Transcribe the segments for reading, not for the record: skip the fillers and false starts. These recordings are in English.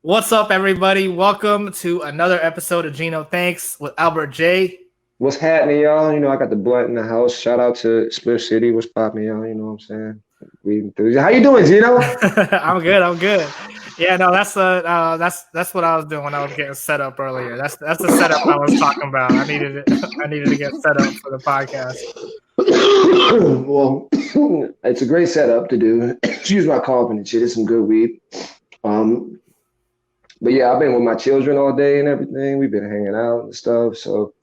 What's up, everybody? Welcome to another episode of Gino Thanks with Albert J. What's happening, y'all? I got the blunt in the house. Shout out to Split City. What's popping, y'all? You know what I'm saying? How you doing, Gino? I'm good. I'm good. Yeah, no, that's what I was doing when I was getting set up earlier. That's the setup I was talking about. I needed it. I needed to get set up for the podcast. Well, it's a great setup to do. Excuse my coughing and shit. It's some good weed. But yeah, I've been with my children all day and everything. We've been hanging out and stuff. So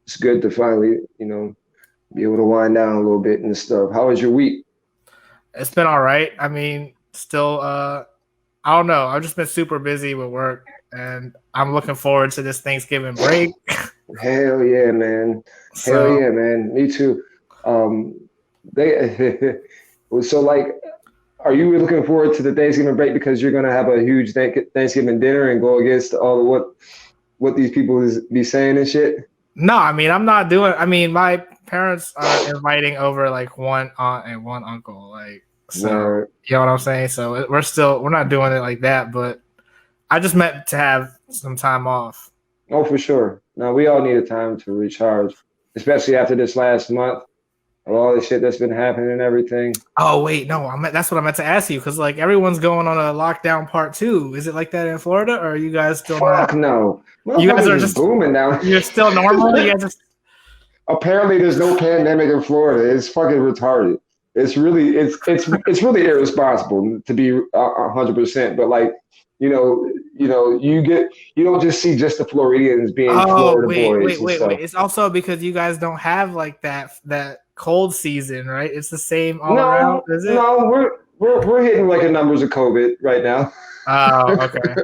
it's good to finally, be able to wind down a little bit and stuff. How was your week? It's been all right. I mean, still, I don't know. I've just been super busy with work, and I'm looking forward to this Thanksgiving break. Hell yeah, man. Hell yeah, man. Me too. Are you looking forward to the Thanksgiving break because you're gonna have a huge Thanksgiving dinner and go against all of what these people be saying and shit? No, I mean, I'm not doing. I mean, my parents are inviting over like one aunt and one uncle, like, so Word. you know what I'm saying. So we're not doing it like that, but I just meant to have some time off. Oh, for sure. Now we all need a time to recharge, especially after this last month of all the shit that's been happening and everything. Oh wait, no, that's what I meant to ask you, because like everyone's going on a lockdown part 2. Is it like that in Florida, or are you guys still? Fuck no. You guys are just booming now. You're still normal. You guys just. Apparently, there's no pandemic in Florida. It's fucking retarded. It's really irresponsible to be 100%. But like, you don't just see just the Floridians being Florida boys. Wait. It's also because you guys don't have like that cold season, right? It's the same all around, is it? No, we're hitting record numbers of COVID right now. Oh, okay.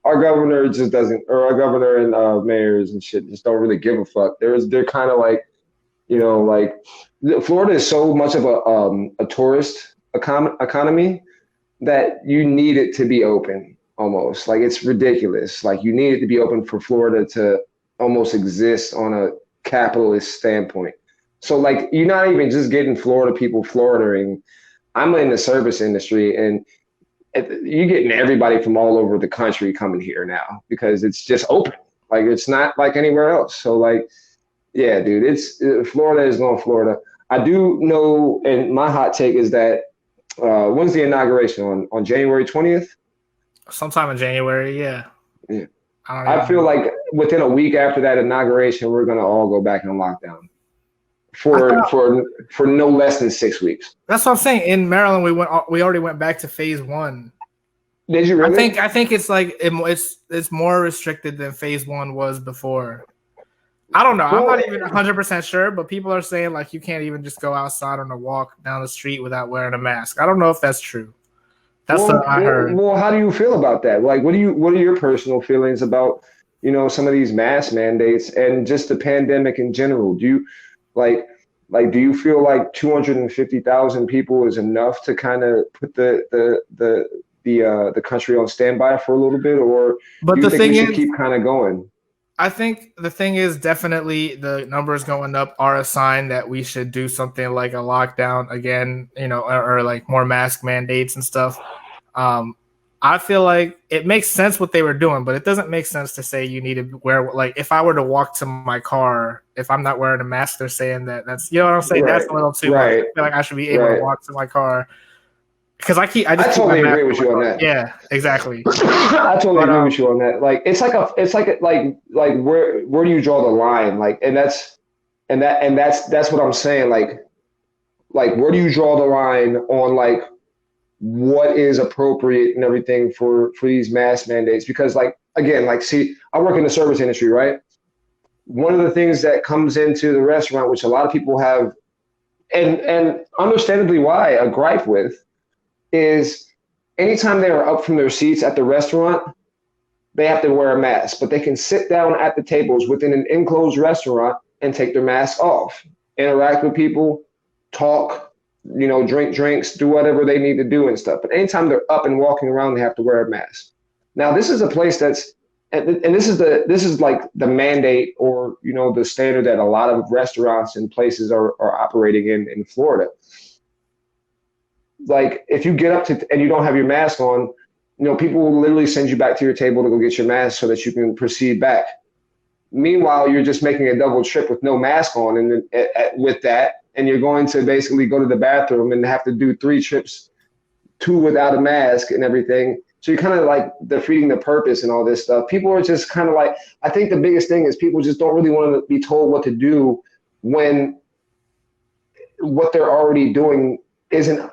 Our governor just doesn't, or our governor and mayors and shit just don't really give a fuck. They're kind of like, Florida is so much of a tourist economy that you need it to be open almost. Like, it's ridiculous. Like, you need it to be open for Florida to almost exist on a capitalist standpoint. So like, you're not even just getting Florida people Floridering. I'm in the service industry, and you're getting everybody from all over the country coming here now because it's just open. Like, it's not like anywhere else. So like, yeah, dude, Florida is going Florida. I do know, and my hot take is that when's the inauguration, on January 20th? Sometime in January, yeah. Yeah. I feel like within a week after that inauguration, we're gonna all go back in lockdown for no less than 6 weeks. That's what I'm saying. In Maryland, we already went back to phase 1. Did you really? I think it's like it's more restricted than phase 1 was before. I don't know. I'm not even 100% sure, but people are saying like you can't even just go outside on a walk down the street without wearing a mask. I don't know if that's true. That's what I heard. Well, how do you feel about that? Like, what are your personal feelings about, some of these mask mandates and just the pandemic in general? Do you do you feel like 250,000 people is enough to kind of put the country on standby for a little bit, or do you think we should keep kind of going? I think the thing is, definitely the numbers going up are a sign that we should do something like a lockdown again, or like more mask mandates and stuff. I feel like it makes sense what they were doing, but it doesn't make sense to say you need to wear, like, if I were to walk to my car, if I'm not wearing a mask, they're saying that's, you know what I'm saying? Right. That's a little too much. I feel like I should be able to walk to my car. Because I totally agree with you on that. Yeah, exactly. I totally agree with you on that. Like, it's like where do you draw the line? Like, and that's what I'm saying. Like where do you draw the line on like what is appropriate and everything for these mask mandates? Because like, again, like, see, I work in the service industry, right? One of the things that comes into the restaurant, which a lot of people have, and understandably why, a gripe with, is anytime they are up from their seats at the restaurant, they have to wear a mask, but they can sit down at the tables within an enclosed restaurant and take their mask off, interact with people, talk, drink drinks, do whatever they need to do and stuff. But anytime they're up and walking around, they have to wear a mask. Now, this is a place that's, and this is like the mandate, or, the standard that a lot of restaurants and places are operating in Florida. Like, if you get up to and you don't have your mask on, People will literally send you back to your table to go get your mask so that you can proceed back. Meanwhile, you're just making a double trip with no mask on, and with that, and you're going to basically go to the bathroom and have to do 3 trips, 2 without a mask and everything. So you're kind of like defeating the purpose and all this stuff. People are just kind of like, I think the biggest thing is people just don't really want to be told what to do when what they're already doing isn't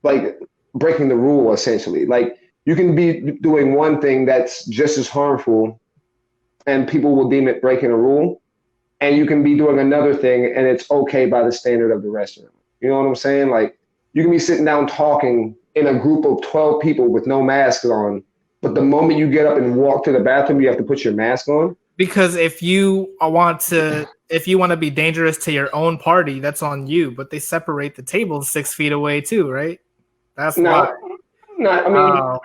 like breaking the rule, essentially. Like, you can be doing one thing that's just as harmful and people will deem it breaking a rule, and you can be doing another thing and it's okay by the standard of the restaurant. You know what I'm saying? Like, you can be sitting down talking in a group of 12 people with no masks on, but the moment you get up and walk to the bathroom, you have to put your mask on. Because if you want to be dangerous to your own party, that's on you. But they separate the tables 6 feet away too, right? That's why. No, I mean,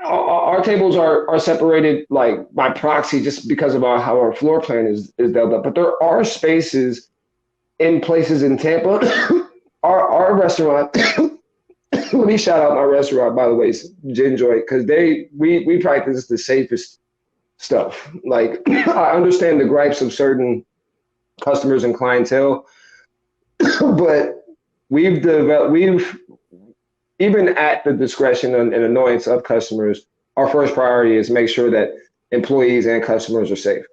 our tables are separated like by proxy just because of how our floor plan is dealt up. But there are spaces in places in Tampa. Our restaurant. Let me shout out my restaurant, by the way, Gin Joy, because we practice the safest stuff. Like, I understand the gripes of certain customers and clientele, but we've even at the discretion and annoyance of customers, our first priority is make sure that employees and customers are safe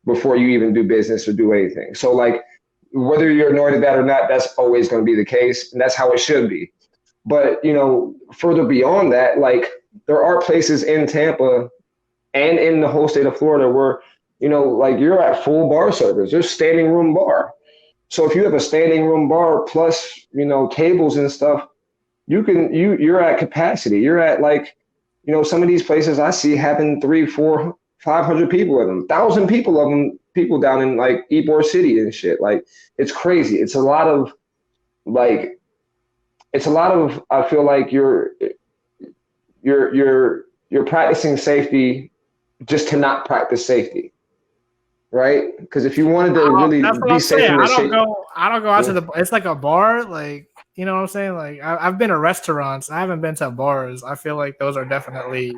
before you even do business or do anything. So, like, whether you're annoyed at that or not, that's always going to be the case, and that's how it should be. But, further beyond that, like, there are places in Tampa and in the whole state of Florida where, like, you're at full bar service. There's standing room bar. So if you have a standing room bar plus, tables and stuff, you're at capacity. You're at, like, some of these places I see having 300, 400, 500 people in them, 1,000 people down in like Ybor City and shit. Like, it's crazy. It's a lot of, I feel like you're practicing safety just to not practice safety. Right? Because if you wanted to really be safe in the shape, I don't go out to the. It's like a bar, like, you know what I'm saying. Like, I've been to restaurants. I haven't been to bars. I feel like those are definitely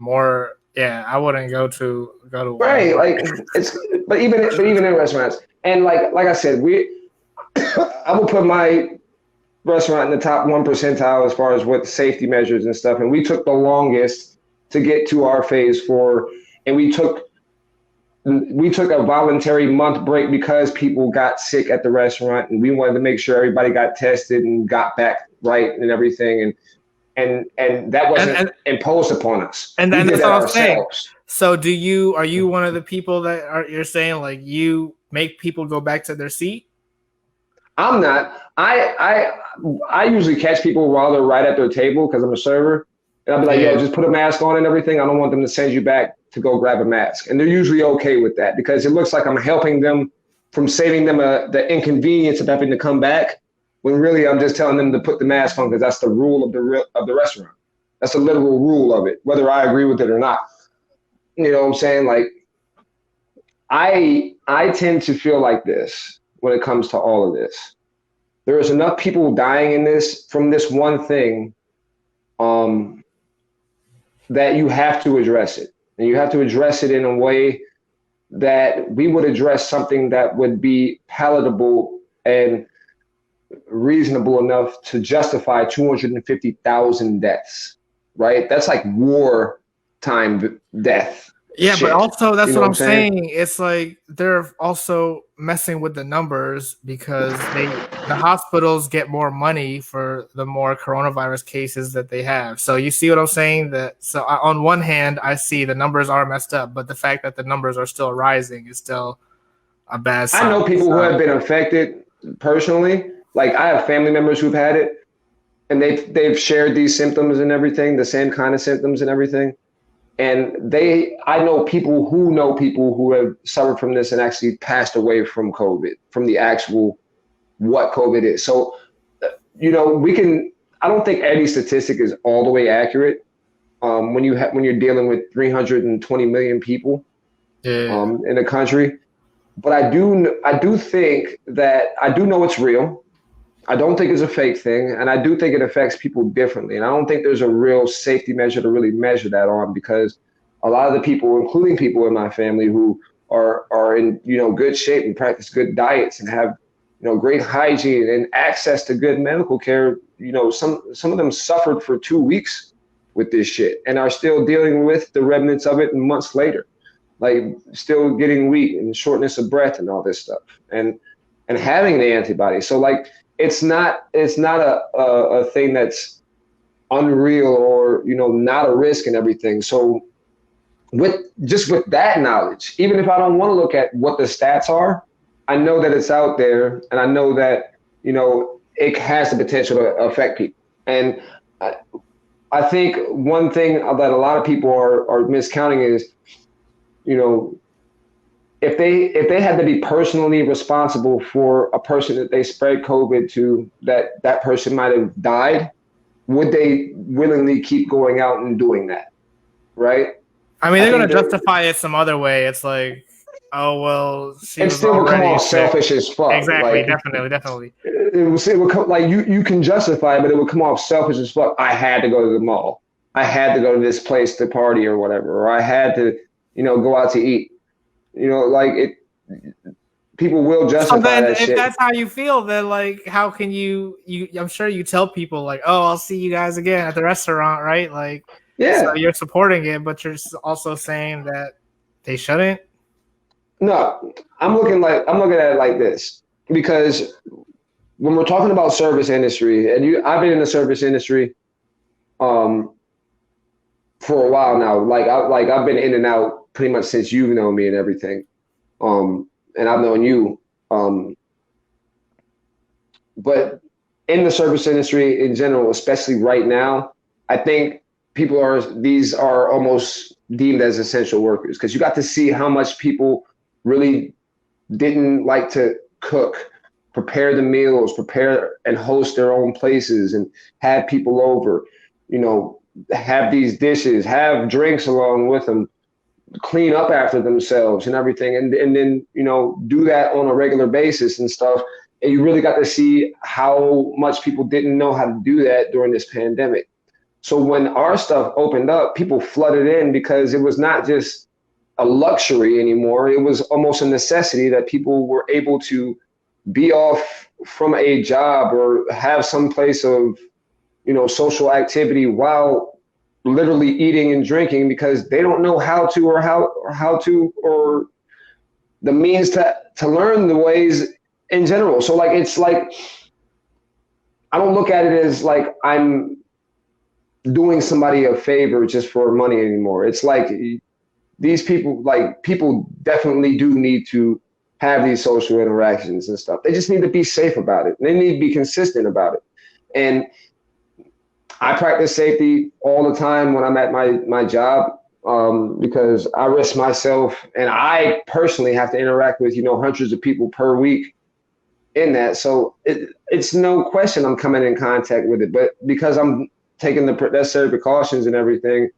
more. Yeah, I wouldn't go to. Right, like, but even in restaurants, and like I said, I will put my restaurant in the top 1% as far as what safety measures and stuff. And we took the longest to get to our phase 4, and we took a voluntary month break because people got sick at the restaurant, and we wanted to make sure everybody got tested and got back right and everything. And that wasn't imposed upon us. And then that's what I'm saying. So are you one of the people that you're saying, like, you make people go back to their seat? I'm not. I usually catch people while they're right at their table because I'm a server. And I'll be like, yo, just put a mask on and everything. I don't want them to send you back to go grab a mask. And they're usually okay with that because it looks like I'm helping them from saving them the inconvenience of having to come back, when really I'm just telling them to put the mask on because that's the rule of the restaurant. That's the literal rule of it, whether I agree with it or not. You know what I'm saying? Like, I tend to feel like this when it comes to all of this. There is enough people dying from this one thing, that you have to address it. And you have to address it in a way that we would address something that would be palatable and reasonable enough to justify 250,000 deaths, right? That's like wartime death. Yeah, shit. But also that's what I'm saying. It's like they're also messing with the numbers because the hospitals get more money for the more coronavirus cases that they have. So you see what I'm saying? So on one hand, I see the numbers are messed up, but the fact that the numbers are still rising is still a bad sign. I know people who have been affected personally. Like, I have family members who've had it, and they've shared these symptoms and everything, the same kind of symptoms and everything. And I know people who have suffered from this and actually passed away from COVID, from the actual what COVID is. So, I don't think any statistic is all the way accurate when you're dealing with 320 million people in the country. But I do think that I do know it's real. I don't think it's a fake thing, and I do think it affects people differently. And I don't think there's a real safety measure to really measure that on, because a lot of the people, including people in my family who are in good shape and practice good diets and have great hygiene and access to good medical care, some of them suffered for 2 weeks with this shit and are still dealing with the remnants of it months later, like still getting weak and shortness of breath and all this stuff. And having the antibodies. So like it's not a thing that's unreal or not a risk and everything. So with that knowledge, even if I don't want to look at what the stats are, I know that it's out there, and I know that it has the potential to affect people. And I think one thing that a lot of people are miscounting is, if they had to be personally responsible for a person that they spread COVID to, that person might have died, would they willingly keep going out and doing that? Right? I mean, they're going to justify it some other way. It's like, oh, well, she it was still would come already off sick. selfish as fuck. Exactly, like, definitely. It would come, like you can justify it, but it would come off selfish as fuck. I had to go to the mall. I had to go to this place to party or whatever, or I had to, go out to eat. Like it. People will justify So then, that if shit. that's how you feel, then like, how can you? I'm sure you tell people like, "Oh, I'll see you guys again at the restaurant," right? Like, Yeah. So you're supporting it, but you're also saying that they shouldn't. No, I'm looking at it like this, because when we're talking about service industry, and I've been in the service industry, for a while now. I've been in and out pretty much since you've known me and everything. And I've known you. But in the service industry in general, especially right now, I think these are almost deemed as essential workers, because you got to see how much people really didn't like to cook, prepare the meals, prepare and host their own places and have people over, have these dishes, have drinks along with them, clean up after themselves and everything, and then do that on a regular basis and stuff. And you really got to see how much people didn't know how to do that during this pandemic. So when our stuff opened up, people flooded in, because it was not just a luxury anymore. It was almost a necessity that people were able to be off from a job or have some place of social activity while literally eating and drinking, because they don't know how to or the means to learn the ways in general. So like it's like, I don't look at it as like I'm doing somebody a favor just for money anymore. It's like these people, like people definitely do need to have these social interactions and stuff. They just need to be safe about it. They need to be consistent about it. And I practice safety all the time when I'm at my job, because I risk myself, and I personally have to interact with hundreds of people per week in that. So it's no question I'm coming in contact with it, but because I'm taking the necessary precautions and everything,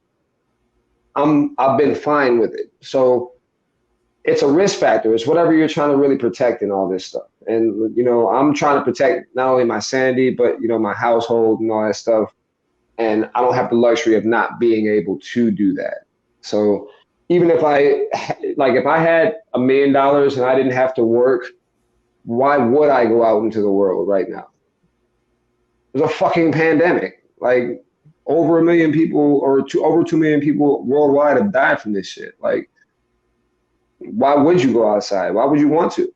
I've been fine with it. So it's a risk factor. It's whatever you're trying to really protect in all this stuff. And I'm trying to protect not only my sanity, but my household and all that stuff. And I don't have the luxury of not being able to do that. So even if I had $1 million and I didn't have to work, why would I go out into the world right now? There's a fucking pandemic. Like over 1 million people, or over 2 million people worldwide have died from this shit. Like, why would you go outside? Why would you want to?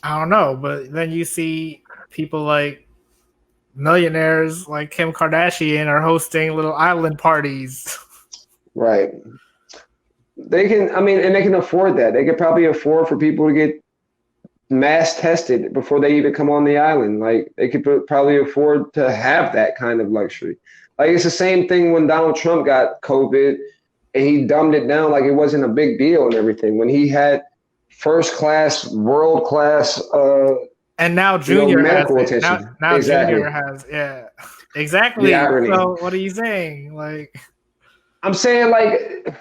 I don't know, but then you see people like millionaires like Kim Kardashian are hosting little island parties. Right. They can, and they can afford that. They could probably afford for people to get mass tested before they even come on the island. Like they could probably afford to have that kind of luxury. Like it's the same thing when Donald Trump got COVID and he dumbed it down like it wasn't a big deal and everything. When he had first class, world class, and now Junior has it. Now exactly. Junior has, yeah, exactly. The irony. So what are you saying? Like, I'm saying like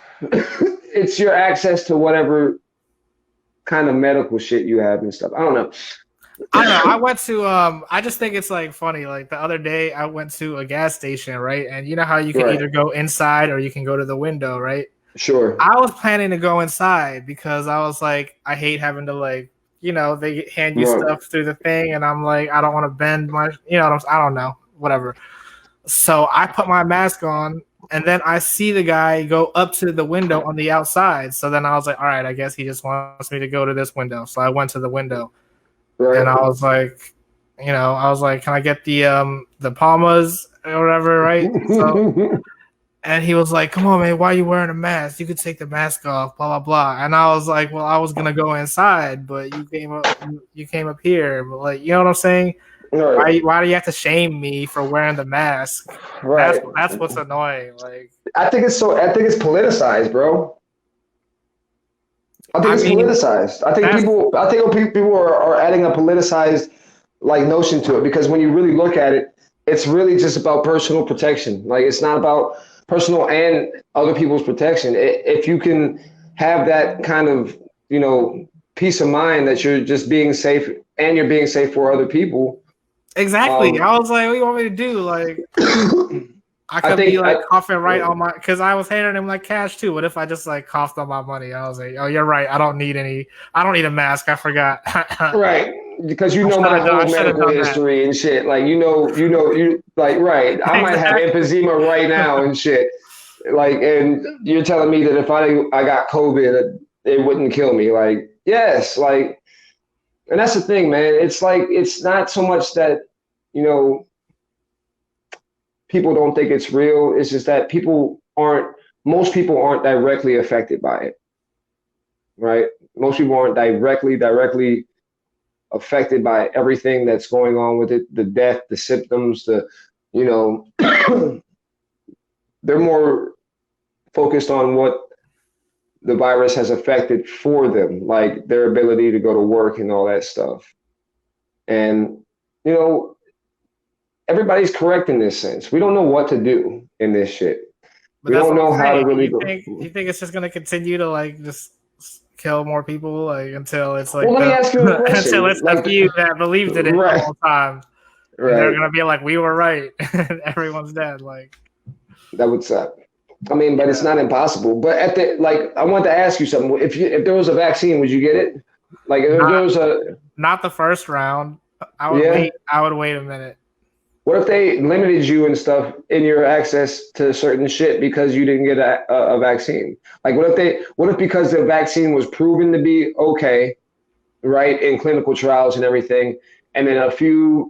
it's your access to whatever kind of medical shit you have and stuff. I don't know. I don't know. I went to I just think it's like funny. Like the other day I went to a gas station, right? And you know how you can Right. either go inside or you can go to the window, right? Sure. I was planning to go inside because I was like, I hate having to like, they hand you Right. stuff through the thing, and I'm like, I don't want to bend my, I don't know, whatever. So I put my mask on, and then I see the guy go up to the window on the outside. So then I was like, all right, I guess he just wants me to go to this window. So I went to the window, and Right. I was like, can I get the Palmas or whatever, right? So and he was like, "Come on, man, why are you wearing a mask? You could take the mask off, blah blah blah." And I was like, "Well, I was gonna go inside, but you came up here, but like, you know what I'm saying? Right. Why do you have to shame me for wearing the mask? Right. That's what's annoying. Like, I think it's politicized, bro. I think I it's mean, politicized. that's I think people are adding a politicized like notion to it because when you really look at it, it's really just about personal protection. Like it's not about personal and other people's protection. If you can have that kind of, you know, peace of mind that you're just being safe and you're being safe for other people. exactly. Um, I was like, what do you want me to do? Like, I I could be think like coughing right on my, because I was handing him like cash too. What if I just like coughed on my money? I was like, oh, you're right. I don't need a mask. I forgot. I right, because you know should my have done. I whole should have medical done that. history and shit. Like you like right. I might have Exactly. emphysema right now and shit. Like, and you're telling me that if I got COVID, it wouldn't kill me. Like, yes, like, and that's the thing, man. It's like it's not so much that you know people don't think it's real. It's just that most people aren't directly affected by it, right? Most people aren't directly affected by everything that's going on with it, the death, the symptoms, you know, they're more focused on what the virus has affected for them, like their ability to go to work and all that stuff. And, you know, everybody's correct in this sense. We don't know what to do in this shit. But We that's don't what I'm know how to saying. really go. You think it's just gonna continue to like just kill more people like until it's Well, like let me the ask you a until question. it's the Like, few that believed in it the right, whole time, and they're right. gonna be like, we were right, and everyone's dead. Like, That would suck. I mean, but it's yeah, not impossible. But at the like, I want to ask you something. If there was a vaccine, would you get it? Like, if there not was a not the first round. I would yeah. wait. I would wait a minute. What if they limited you and stuff in your access to certain shit because you didn't get a vaccine? Like, what if because the vaccine was proven to be okay, right, in clinical trials and everything, and then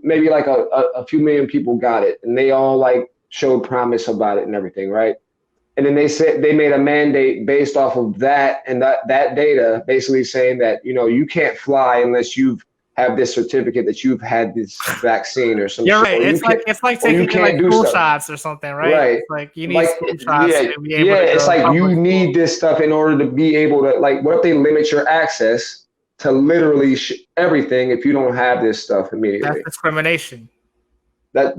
maybe like a few million people got it, and they all like showed promise about it and everything, right? And then they said they made a mandate based off of that and that data, basically saying that you can't fly unless you've have this certificate that you've had this vaccine or some You're shit, right. It's like or you taking like can't do school stuff. shots or something, right? Right. It's like you need Like, school shots yeah, to be able yeah. to It's go to like you public need school. this stuff in order to be able to, like, what if they limit your access to literally everything if you don't have this stuff That's immediately? discrimination.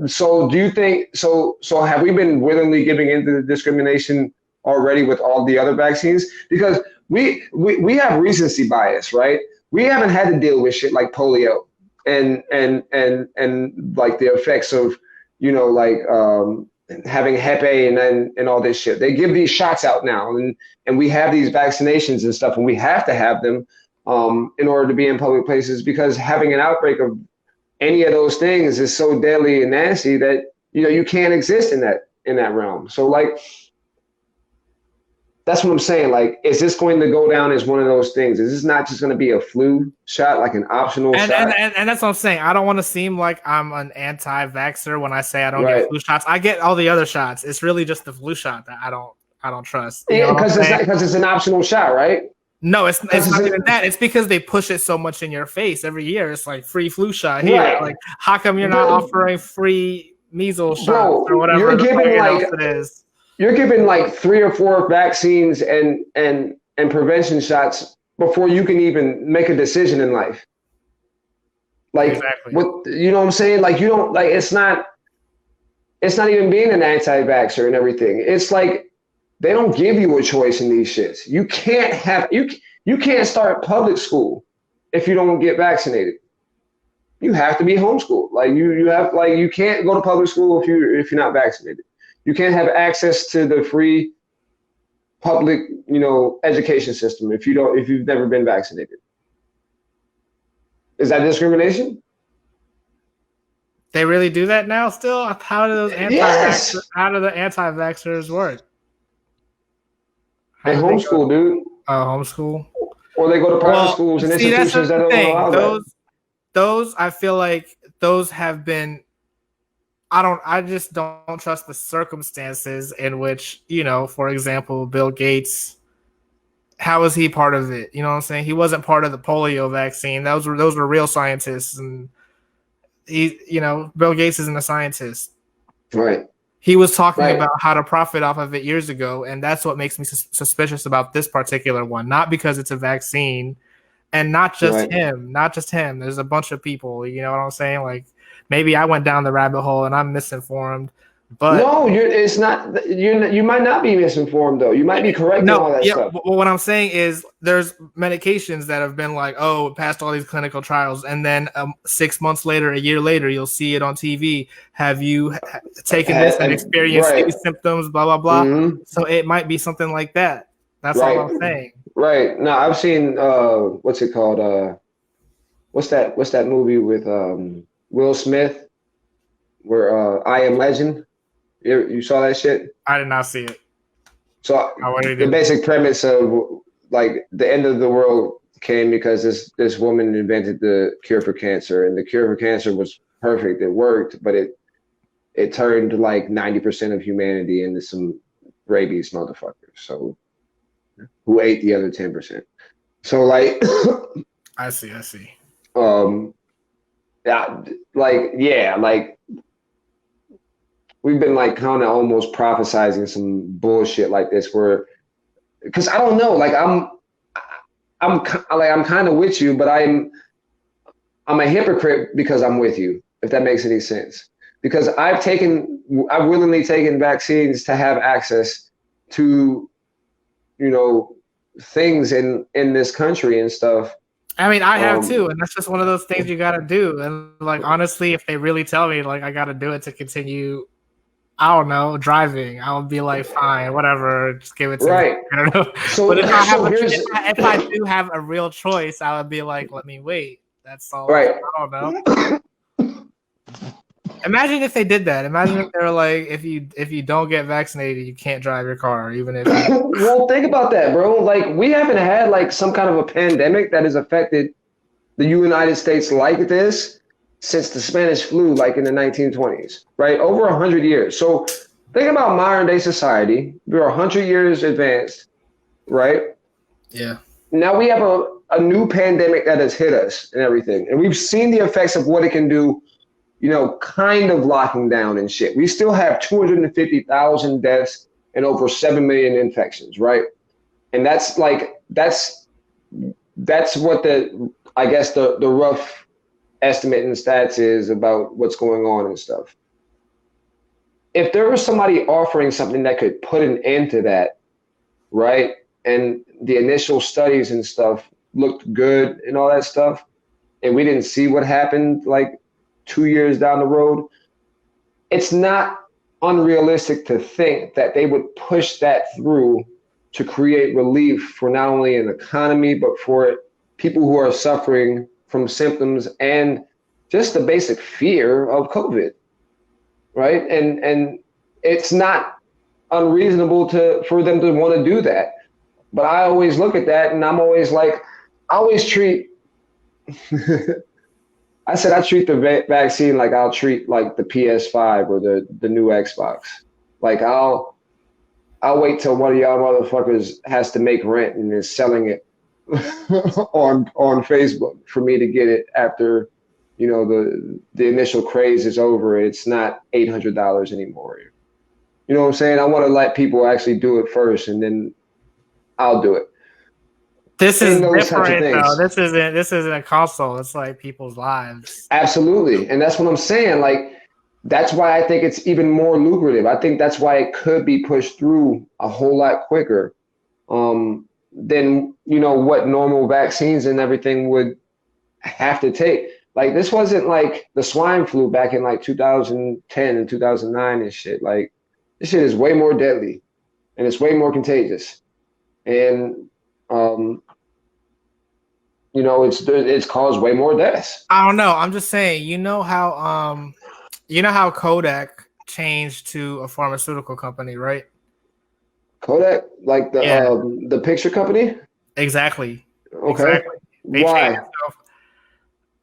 So do you think, so have we been willingly giving into the discrimination already with all the other vaccines? Because we have recency bias, right? We haven't had to deal with shit like polio and like the effects of, like having Hep A and all this shit. They give these shots out now, and we have these vaccinations and stuff, and we have to have them in order to be in public places because having an outbreak of any of those things is so deadly and nasty that you can't exist in that realm. So like that's what I'm saying. Like, is this going to go down as one of those things? Is this not just going to be a flu shot, like an optional shot? And that's what I'm saying. I don't want to seem like I'm an anti-vaxxer when I say I don't get Right. flu shots. I get all the other shots. It's really just the flu shot that I don't trust. You know Yeah, what I'm because it's not saying? because it's an optional shot, right? No, Because it's it's not even that. It's because they push it so much in your face every year. It's like free flu shot here. right, Like, how come you're not but offering free measles shots or bro, whatever the fucking else it is? you're giving like 3 or 4 vaccines and prevention shots before you can even make a decision in life. Like Exactly. what you know what I'm saying? Like you don't like it's not even being an anti-vaxxer and everything. It's like they don't give you a choice in these shits. You can't start public school if you don't get vaccinated. You have to be homeschooled. Like you have like you can't go to public school if you're not vaccinated. You can't have access to the free public, education system if you've never been vaccinated. Is that discrimination? They really do that now still? Yes. How do the anti-vaxxers work? How They do they go homeschool, dude. homeschool? Or they go to private Well, schools and see, that's institutions that the don't thing. allow that. Those I feel like those have been I just don't trust the circumstances in which, for example, Bill Gates, how was he part of it? You know what I'm saying? He wasn't part of the polio vaccine. Those were real scientists, and Bill Gates isn't a scientist. Right. He was talking Right. about how to profit off of it years ago, and that's what makes me suspicious about this particular one. Not because it's a vaccine, and not just Right. him. Not just him. There's a bunch of people. You know what I'm saying? Like maybe I went down the rabbit hole and I'm misinformed, but No, it's not. You might not be misinformed though. You might be correct in all no, that yeah. stuff. Well, what I'm saying is there's medications that have been like, oh, passed all these clinical trials, and then 6 months later, a year later, you'll see it on TV. Have you taken this and experienced Right. these symptoms? Blah blah blah. Mm-hmm. So it might be something like that. That's all Right. I'm saying. Right. Now I've seen what's it called? What's that movie with Will Smith where I Am Legend? You saw that shit? I did not see it. So What did he the do? basic premise of like the end of the world came because this woman invented the cure for cancer, and the cure for cancer was perfect. It worked, but it turned like 90% of humanity into some rabies motherfuckers. So who ate the other 10%? So like I see. yeah, like we've been like kind of almost prophesizing some bullshit like this where because I don't know, like I'm kind of with you, but I'm a hypocrite because I'm with you, if that makes any sense. Because I've willingly taken vaccines to have access to, things in this country and stuff. I mean, I have too, and that's just one of those things you gotta do. And like honestly, if they really tell me like I gotta do it to continue, I don't know, driving, I'll be like, fine, whatever, just give it to me. I don't know. So, but if if I do have a real choice, I would be like, let me wait. That's all. Right. I don't know. Imagine if they did that. Imagine if they were like, if you don't get vaccinated, you can't drive your car, even if. Well, think about that, bro. Like we haven't had like some kind of a pandemic that has affected the United States like this since the Spanish flu, like in the 1920s, right? Over 100 years. So think about modern day society. We're 100 years advanced, right? Yeah. Now we have a new pandemic that has hit us and everything. And we've seen the effects of what it can do, kind of locking down and shit. We still have 250,000 deaths and over 7 million infections, right? And that's what I guess the rough estimate and stats is about what's going on and stuff. If there was somebody offering something that could put an end to that, right? And the initial studies and stuff looked good and all that stuff, and we didn't see what happened like 2 years down the road, it's not unrealistic to think that they would push that through to create relief for not only an economy, but for people who are suffering from symptoms and just the basic fear of COVID, right? And it's not unreasonable for them to want to do that. But I always look at that and I'm always like, I always treat, I treat the vaccine like I'll treat like the PS5 or the new Xbox. Like I'll wait till one of y'all motherfuckers has to make rent and is selling it on Facebook for me to get it after, the initial craze is over. It's not $800 anymore. You know what I'm saying? I want to let people actually do it first, and then I'll do it. This is different, though. This isn't a console. It's like people's lives. Absolutely, and that's what I'm saying. Like, that's why I think it's even more lucrative. I think that's why it could be pushed through a whole lot quicker than what normal vaccines and everything would have to take. Like this wasn't like the swine flu back in like 2010 and 2009 and shit. Like this shit is way more deadly and it's way more contagious. And um, you know, it's caused way more deaths. I don't know. I'm just saying, you know how Kodak changed to a pharmaceutical company, right? Kodak, like Yeah, the picture company. exactly. Okay, Exactly. They changed why? it.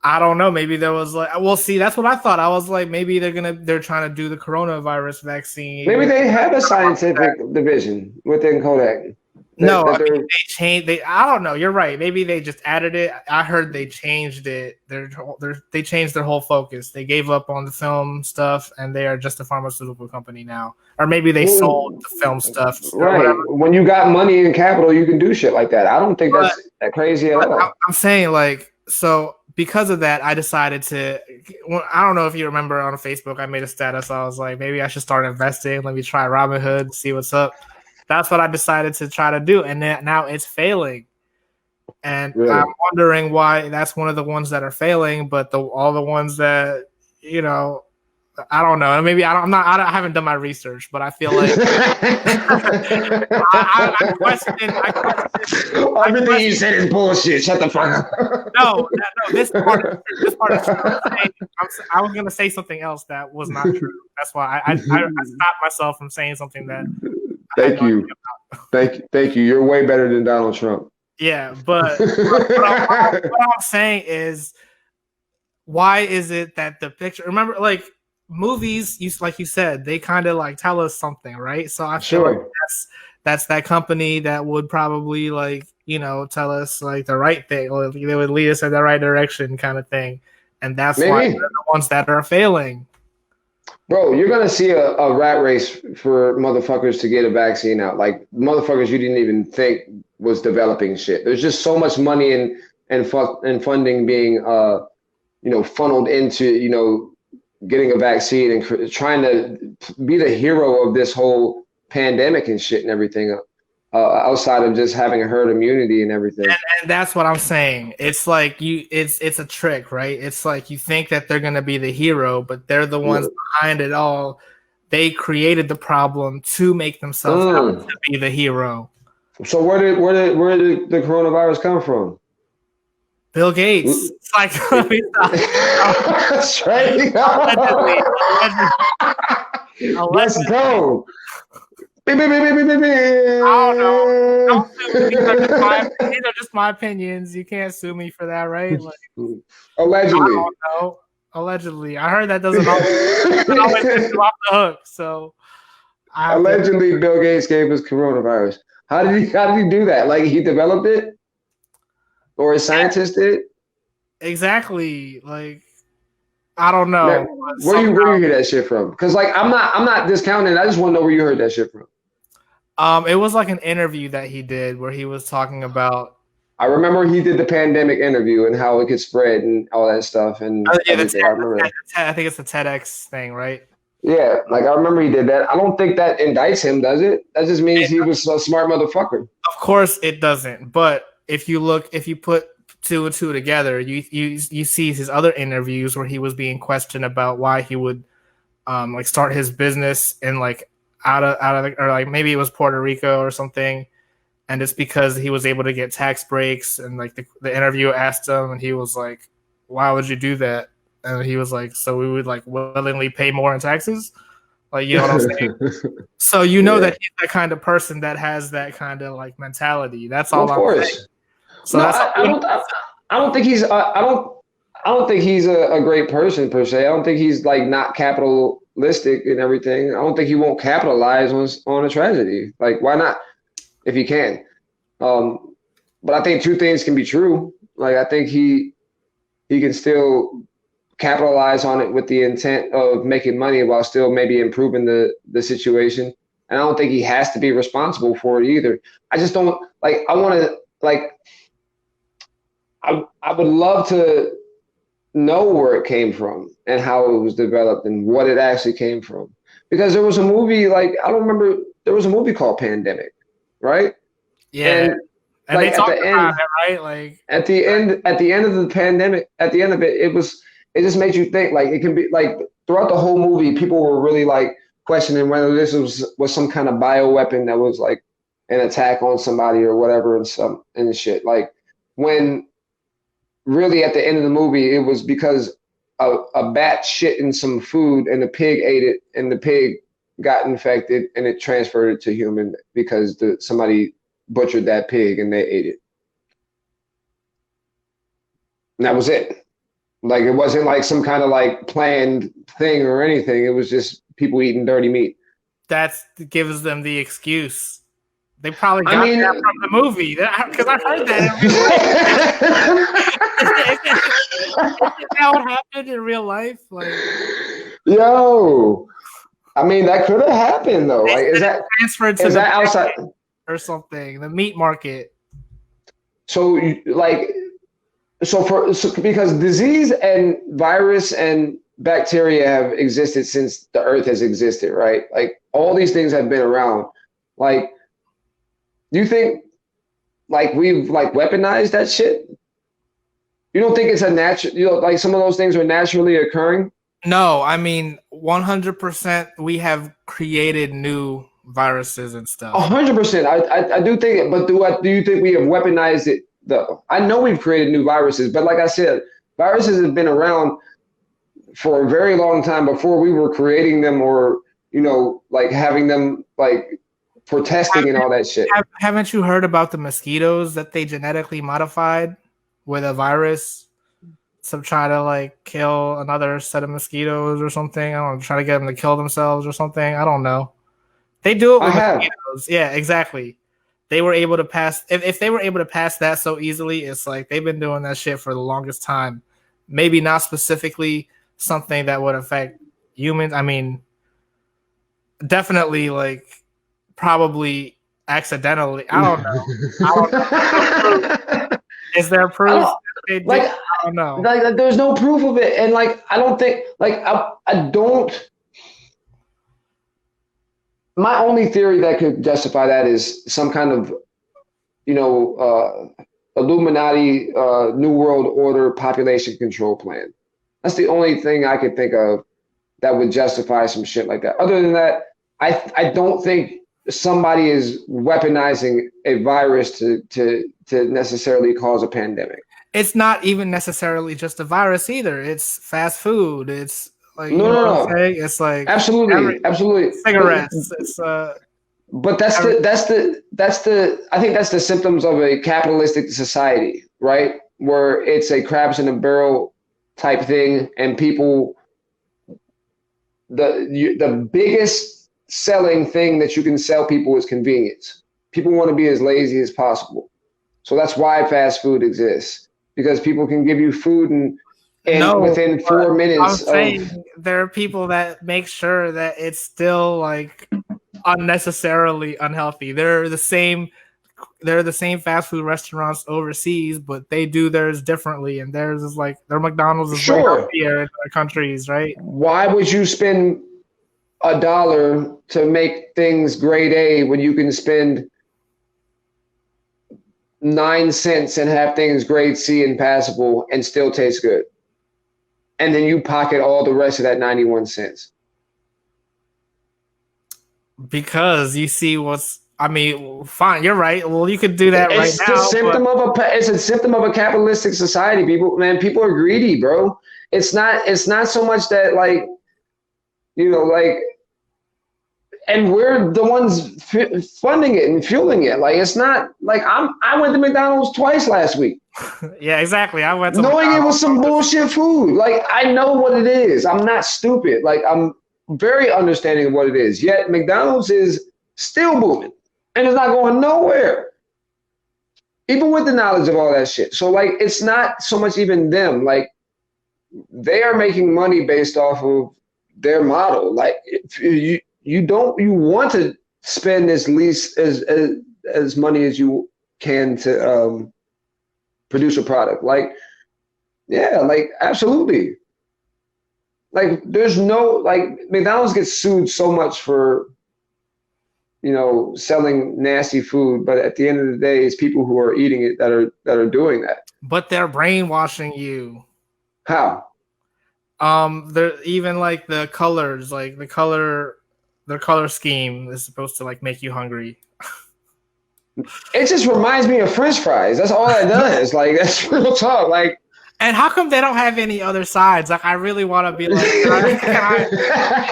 I don't know. Maybe there was like, well, see, that's what I thought. I was like, maybe they're trying to do the coronavirus Maybe vaccine. they have a scientific division within Kodak No, that I mean they're. they changed. I don't know. You're right. Maybe they just added it. I heard they changed it. They changed their whole focus. They gave up on the film stuff, and they are just a pharmaceutical company now. Or maybe they sold Well, the film stuff or right. whatever. When you got money and capital, you can do shit like that. I don't think But, that's that crazy at all. I'm saying like so because of that, I decided to. Well, I don't know if you remember on Facebook, I made a status. I was like, maybe I should start investing. Let me try Robinhood, see what's up. That's what I decided to try to do, and then, now it's failing. And I'm Really. wondering why that's one of the ones that are failing, but all the ones that you know, I don't know. Maybe I haven't done my research, but I feel like I question. Everything you said is bullshit. Shut the fuck up. No. This part is true. I was gonna say something else that was not true. That's why I stopped myself from saying something that I had Thank no idea you. about. Thank you. You're way better than Donald Trump. Yeah, but what I'm saying is, why is it that the picture? Remember, like movies, like you said, they kind of like tell us something, right? So I feel like Sure. that's that company that would probably like tell us like the right thing, or they would lead us in the right direction, kind of thing. And that's why they're Maybe. the ones that are failing. Bro, you're gonna see a rat race for motherfuckers to get a vaccine out. Like motherfuckers you didn't even think was developing shit. There's just so much money and funding being funneled into getting a vaccine and trying to be the hero of this whole pandemic and shit and everything. Outside of just having a herd immunity and everything. And that's what I'm saying. It's like it's a trick, right? It's like you think that they're gonna be the hero, but they're the ones behind it all. They created the problem to make themselves out to be the hero. So where did the coronavirus come from? Bill Gates. It's like that's right. allegedly. Let's go. I don't know. Don't sue me. These are just my opinions. You can't sue me for that, right? Like, allegedly. I don't know. Allegedly. I heard that doesn't always get you off the hook. So allegedly Bill Gates gave us coronavirus. How did he do that? Like he developed it? Or a scientist did? Exactly. Like I don't know. Now, where you hear that shit from? Because like I'm not discounting. I just want to know where you heard that shit from. It was like an interview that he did where he was talking about. I remember he did the pandemic interview and how it could spread and all that stuff and everything. I remember that. I think it's the TEDx thing, right? Yeah, like I remember he did that. I don't think that indicts him, does it? That just means he was a smart motherfucker. Of course it doesn't. But if you put two and two together, you see his other interviews where he was being questioned about why he would like start his business in like out of or like maybe it was Puerto Rico or something, and it's because he was able to get tax breaks, and like the interviewer asked him and he was like, why would you do that? And he was like, so we would like willingly pay more in taxes, like, you know what I'm saying? So that he's that kind of person that has that kind of like mentality. That's all I'm saying. So no, I don't think he's I don't think he's a great person per se. I don't think he's like not capitalistic and everything. I don't think he won't capitalize on a tragedy. Like why not if he can? But I think two things can be true. Like I think he can still capitalize on it with the intent of making money while still maybe improving the situation. And I don't think he has to be responsible for it either. I just don't like I want to like I would love to know where it came from and how it was developed and what it actually came from. Because there was a movie, like, I don't remember, there was a movie called Pandemic, right? Yeah. And like they at talked the about end, it, right? Like at the end of the pandemic, at the end of it, it just made you think like it can be like throughout the whole movie, people were really like questioning whether this was some kind of bioweapon that was like an attack on somebody or whatever and shit. Like when really at the end of the movie, it was because a bat shit in some food and the pig ate it and the pig got infected and it transferred it to human because somebody butchered that pig and they ate it. And that was it. Like it wasn't like some kind of like planned thing or anything. It was just people eating dirty meat. that gives them the excuse. They probably I got mean, that from the movie because I heard that in real life. Isn't that what happened in real life? Like yo, I mean that could have happened though. they Like, said it transferred to is the that outside? market or something, the meat market. So like because disease and virus and bacteria have existed since the earth has existed, right? Like all these things have been around. Like, do you think like we've like weaponized that shit? You don't think it's a natural, like some of those things are naturally occurring? No, I mean 100%. We have created new viruses and stuff. 100%. I do think it, but do you think we have weaponized it though? I know we've created new viruses, but like I said, viruses have been around for a very long time before we were creating them or like having them like for testing and all that shit. Haven't you heard about the mosquitoes that they genetically modified with a virus to try to like kill another set of mosquitoes or something? I don't know, try to get them to kill themselves or something. I don't know. They do it I with have. mosquitoes. Yeah, exactly. They were able to pass if they were able to pass that so easily, it's like they've been doing that shit for the longest time. Maybe not specifically something that would affect humans. I mean, definitely like probably accidentally. I don't know. I don't know. Is there I proof don't that they did? like I don't know. like there's no proof of it, and like I don't think like I don't. My only theory that could justify that is some kind of Illuminati, New World Order population control plan. That's the only thing I could think of that would justify some shit like that. Other than that, I don't think somebody is weaponizing a virus to necessarily cause a pandemic. It's not even necessarily just a virus either. It's fast food. It's like No, you know no, what I'm no. saying. It's like Absolutely, absolutely. cigarettes. It's But that's the I think that's the symptoms of a capitalistic society, right? Where it's a crabs in a barrel type thing, and people the biggest selling thing that you can sell people is convenience. People want to be as lazy as possible. So that's why fast food exists because people can give you food and no. within But 4 minutes I'm of saying there are people that make sure that it's still like unnecessarily unhealthy. They're the same fast food restaurants overseas, but they do theirs differently, and theirs is like their McDonald's is way sure, healthier in other countries, right? why would you spend $1 to make things grade A when you can spend 9 cents and have things grade C and passable and still taste good? And then you pocket all the rest of that 91 cents. Because you see what's. I mean, fine, you're right. Well, you could do that right It's the now, symptom of it's a symptom of a capitalistic society. People are greedy, bro. It's not so much that like like and we're the ones funding it and fueling it. Like it's not like I went to McDonald's twice last week. Yeah, exactly. I went to Knowing it was McDonald's. some bullshit food. Like I know what it is. I'm not stupid. Like I'm very understanding of what it is. Yet McDonald's is still booming and it's not going nowhere. Even with the knowledge of all that shit. So like it's not so much even them. Like they are making money based off of their model. Like if you want to spend as money as you can to produce a product. Like yeah, like absolutely. Like there's no like McDonald's gets sued so much for selling nasty food, but at the end of the day, it's people who are eating it that are doing that. But they're brainwashing you. How? They're even like the colors, like their color scheme is supposed to like make you hungry. It just reminds me of French fries. That's all it does. Like, that's real talk. Like, and how come they don't have any other sides? Like, I really want to be like, can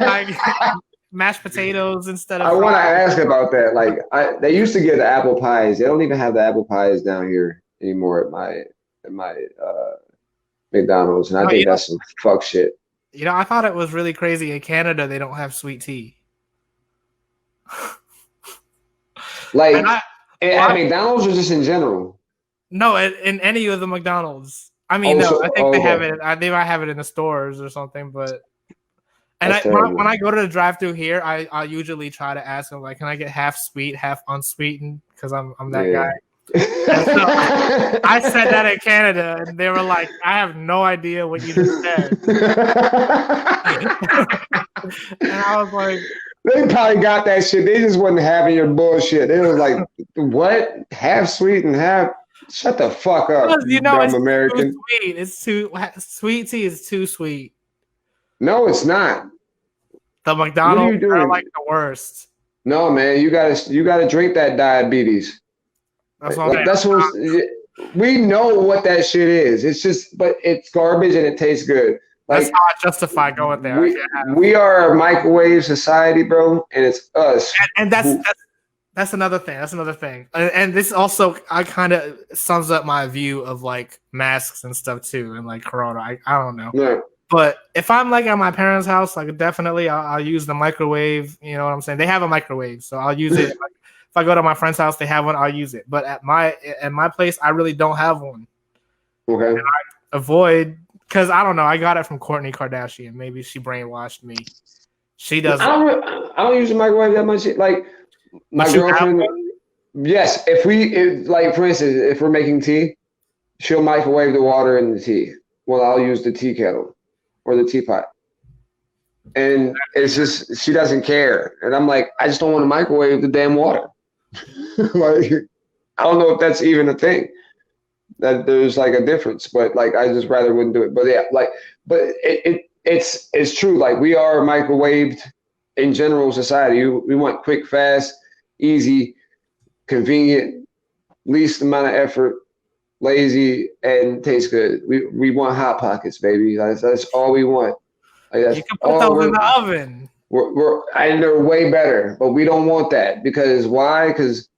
I mashed potatoes instead of? I want to ask about that. Like, they used to get the apple pies. They don't even have the apple pies down here anymore at my McDonald's, and I think that's some fuck shit. I thought it was really crazy. In Canada, they don't have sweet tea. Like, at McDonald's or just in general? No, in any of the McDonald's. I mean, I think they have it. They might have it in the stores or something, but. And when I go to the drive-thru here, I usually try to ask them, like, can I get half sweet, half unsweetened? Because I'm that guy. And so I said that in Canada, and they were like, I have no idea what you just said. And I was like, they probably got that shit. They just wasn't having your bullshit. They was like, what? Half sweet and half. Shut the fuck up, you dumb it's American. Too sweet. Sweet tea is too sweet. No, it's not. The McDonald's are like the worst. No, man, you gotta drink that diabetes. That's what we know what that shit is. It's just, but it's garbage and it tastes good. Like, that's how I justify going there. We are a microwave society, bro, and it's us. And that's another thing. That's another thing. And this also, I kind of sums up my view of like masks and stuff too, and like Corona. I don't know. Yeah. But if I'm like at my parents' house, like definitely I'll use the microwave. You know what I'm saying? They have a microwave, so I'll use it. Like, if I go to my friend's house, they have one. I'll use it. But at my place, I really don't have one. Okay. And I avoid, because I don't know. I got it from Kourtney Kardashian. Maybe she brainwashed me. She doesn't. I don't use the microwave that much. Like my girlfriend. Yes, like for instance, if we're making tea, she'll microwave the water in the tea. Well, I'll use the tea kettle or the teapot. And it's just, she doesn't care. And I'm like, I just don't want to microwave the damn water. Like, I don't know if that's even a thing, that there's like a difference, but like, I just rather wouldn't do it. But yeah, like, but it's true. Like, we are microwaved in general society. We want quick, fast, easy, convenient, least amount of effort, lazy, and tastes good. We want Hot Pockets, baby. That's all we want. Like, you can put those in the oven. And they're way better, but we don't want that. Because why? Because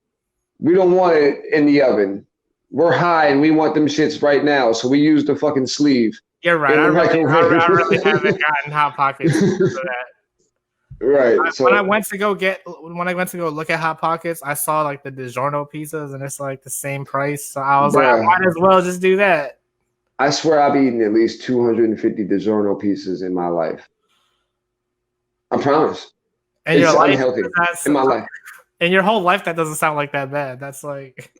we don't want it in the oven. We're high and we want them shits right now, so we use the fucking sleeve. You're right. I really haven't gotten Hot Pockets for that. Right. When I went to go look at Hot Pockets, I saw like the DiGiorno pizzas, and it's like the same price. So I was like, I might as well just do that. I swear I've eaten at least 250 DiGiorno pieces in my life. I promise. And it's unhealthy in my life. In your whole life, that doesn't sound like that bad. That's like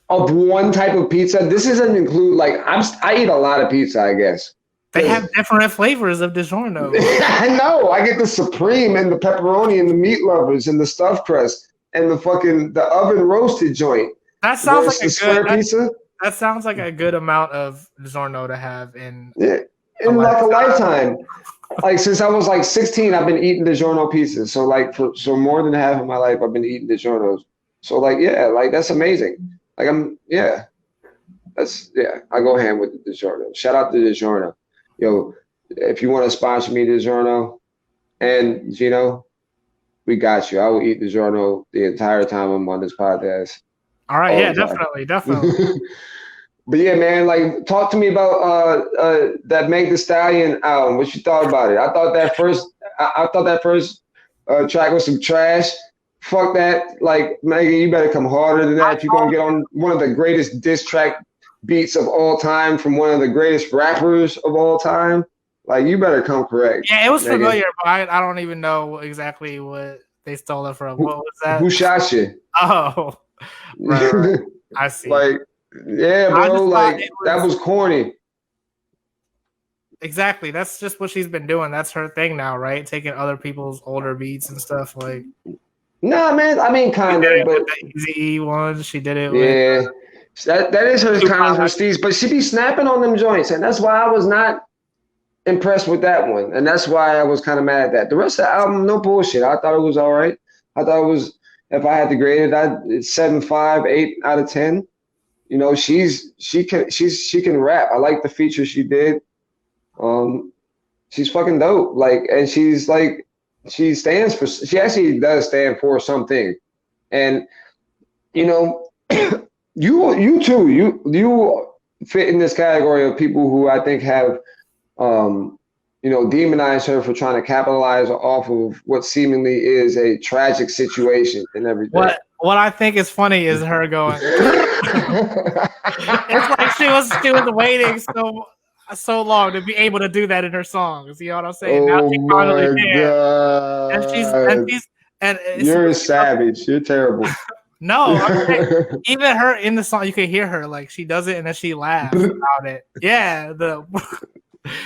of one type of pizza. This doesn't include like I eat a lot of pizza, I guess. They have different flavors of DiGiorno. I know. I get the supreme and the pepperoni and the meat lovers and the stuffed crust and the oven roasted joint. That sounds like a good pizza. That sounds like a good amount of DiGiorno to have in a lifetime. Like, since I was like 16, I've been eating DiGiorno pizzas. So like so more than half of my life, I've been eating DiGiornos. So like, yeah, like that's amazing. Like I go ham with the DiGiorno. Shout out to DiGiorno. Yo, if you want to sponsor me, DiGiorno and Gino, we got you. I will eat DiGiorno the entire time I'm on this podcast. All right, yeah, definitely. But yeah, man, like, talk to me about that Meg Thee Stallion album. What you thought about it? I thought that first track was some trash. Fuck that. Like, Megan, you better come harder than that if you're gonna get on one of the greatest diss track beats of all time from one of the greatest rappers of all time. Like, you better come correct. Yeah, it was Megan. Familiar, but I don't even know exactly what they stole it from. What was that? Who shot you? Oh, right. I see. Like, yeah, bro, like that was corny. Exactly. That's just what she's been doing. That's her thing now, right? Taking other people's older beats and stuff. Like, Nah, man. I mean, She kind did of, it but with the Easy one. She did it with yeah, that is her kind of her Tupac. steez. But she be snapping on them joints, and that's why I was not impressed with that one, and that's why I was kind of mad at that. The rest of the album, no bullshit. I thought it was all right. I thought it was. If I had to grade it, it's 7.5, 8 out of 10. You know, she can rap. I like the feature she did. Um, she's fucking dope. Like, and she's like, she actually does stand for something. And you know, you too, you fit in this category of people who I think have, um, demonized her for trying to capitalize off of what seemingly is a tragic situation and everything. What I think is funny is her going. It's like she was waiting so long to be able to do that in her songs. You know what I'm saying? Now Oh she finally my can, and God. she's and it's You're a savage. You're terrible. no. I'm saying, even her in the song, you can hear her like she does it and then she laughs about it. Yeah, That's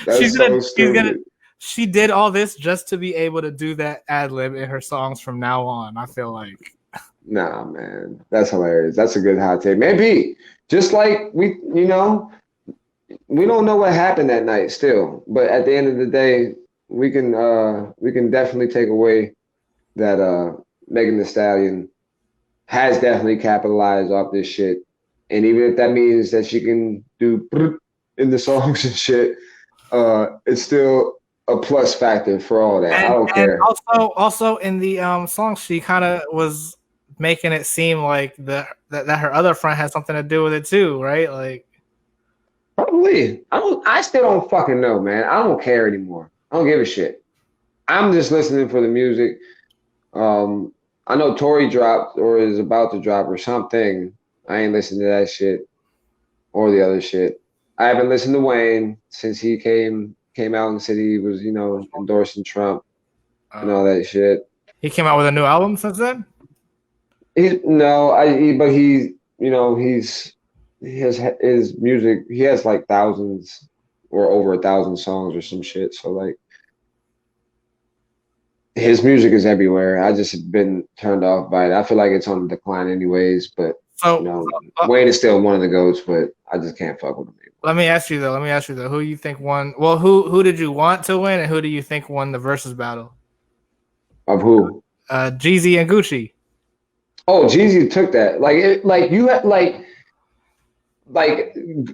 so she's gonna stupid. she did all this just to be able to do that ad lib in her songs from now on. I feel like. Nah, man. That's hilarious. That's a good hot take. Maybe. Just like we don't know what happened that night still. But at the end of the day, we can definitely take away that Megan Thee Stallion has definitely capitalized off this shit. And even if that means that she can do in the songs and shit, it's still a plus factor for all that. I don't And care. also in the song, she kind of was making it seem like that her other friend had something to do with it too, right? Like Probably. I still don't fucking know, man. I don't care anymore. I don't give a shit. I'm just listening for the music. Um, I know Tori dropped or is about to drop or something. I ain't listened to that shit or the other shit. I haven't listened to Wayne since he came out and said he was, endorsing Trump and all that shit. he came out with a new album since then. He no, but he has his music. He has like thousands or over 1,000 songs or some shit. So like his music is everywhere. I just have been turned off by it. I feel like it's on the decline anyways. But So Wayne is still one of the goats, but I just can't fuck with him anymore. let me ask you though. Who you think won? Well, who did you want to win, and who do you think won the versus battle? Of who? Jeezy and Gucci. Oh, Jeezy took that. Like you had like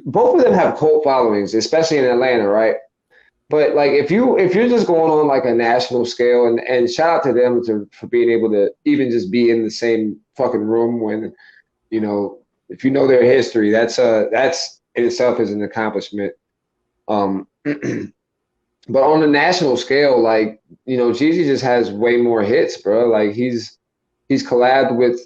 both of them have cult followings, especially in Atlanta, right? But like if you're just going on like a national scale, and shout out to them for being able to even just be in the same fucking room when if you know their history, that's in itself is an accomplishment. Um, but on a national scale, like Jeezy just has way more hits, bro. Like he's collabed with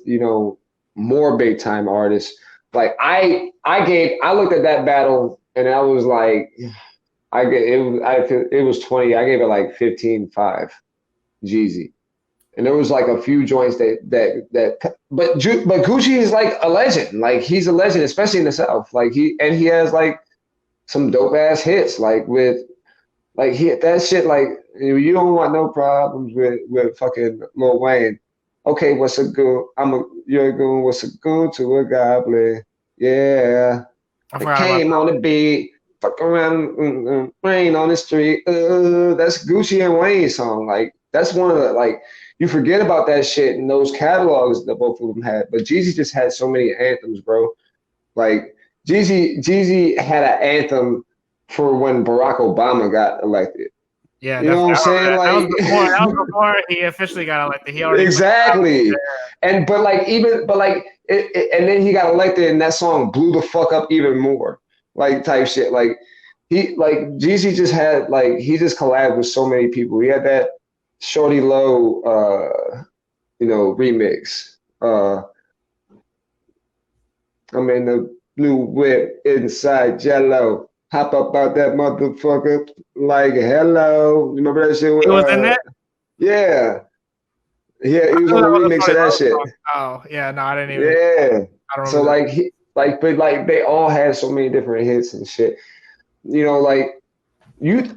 more big time artists. Like I looked at that battle and I was like it was 20. I gave it like 15.5 Jeezy. And there was like a few joints but Gucci is like a legend. Like he's a legend, especially in the South. Like he has like some dope ass hits like with like he that shit like you don't want no problems with fucking Lil Wayne. Okay, what's a good? You're a good. What's a good to a goblin? Yeah, I it forgot about came on the beat. Fuck around, rain on the street. That's Gucci and Wayne song. Like that's one of the like you forget about that shit in those catalogs that both of them had. But Jeezy just had so many anthems, bro. Like Jeezy had an anthem for when Barack Obama got elected. Yeah, You know what I'm saying? that was Like before he officially got elected. He already exactly. And and then he got elected and that song blew the fuck up even more. Like type shit. Like Jeezy just had like he just collabed with so many people. He had that Shorty Low remix. I'm in the blue whip inside Jello. Hop up out that motherfucker like hello. You remember that shit? He was in that. Yeah, yeah. He was on the remix of that shit. Oh yeah, no, I didn't even. Yeah. I don't So remember. but like they all had so many different hits and shit. You know, like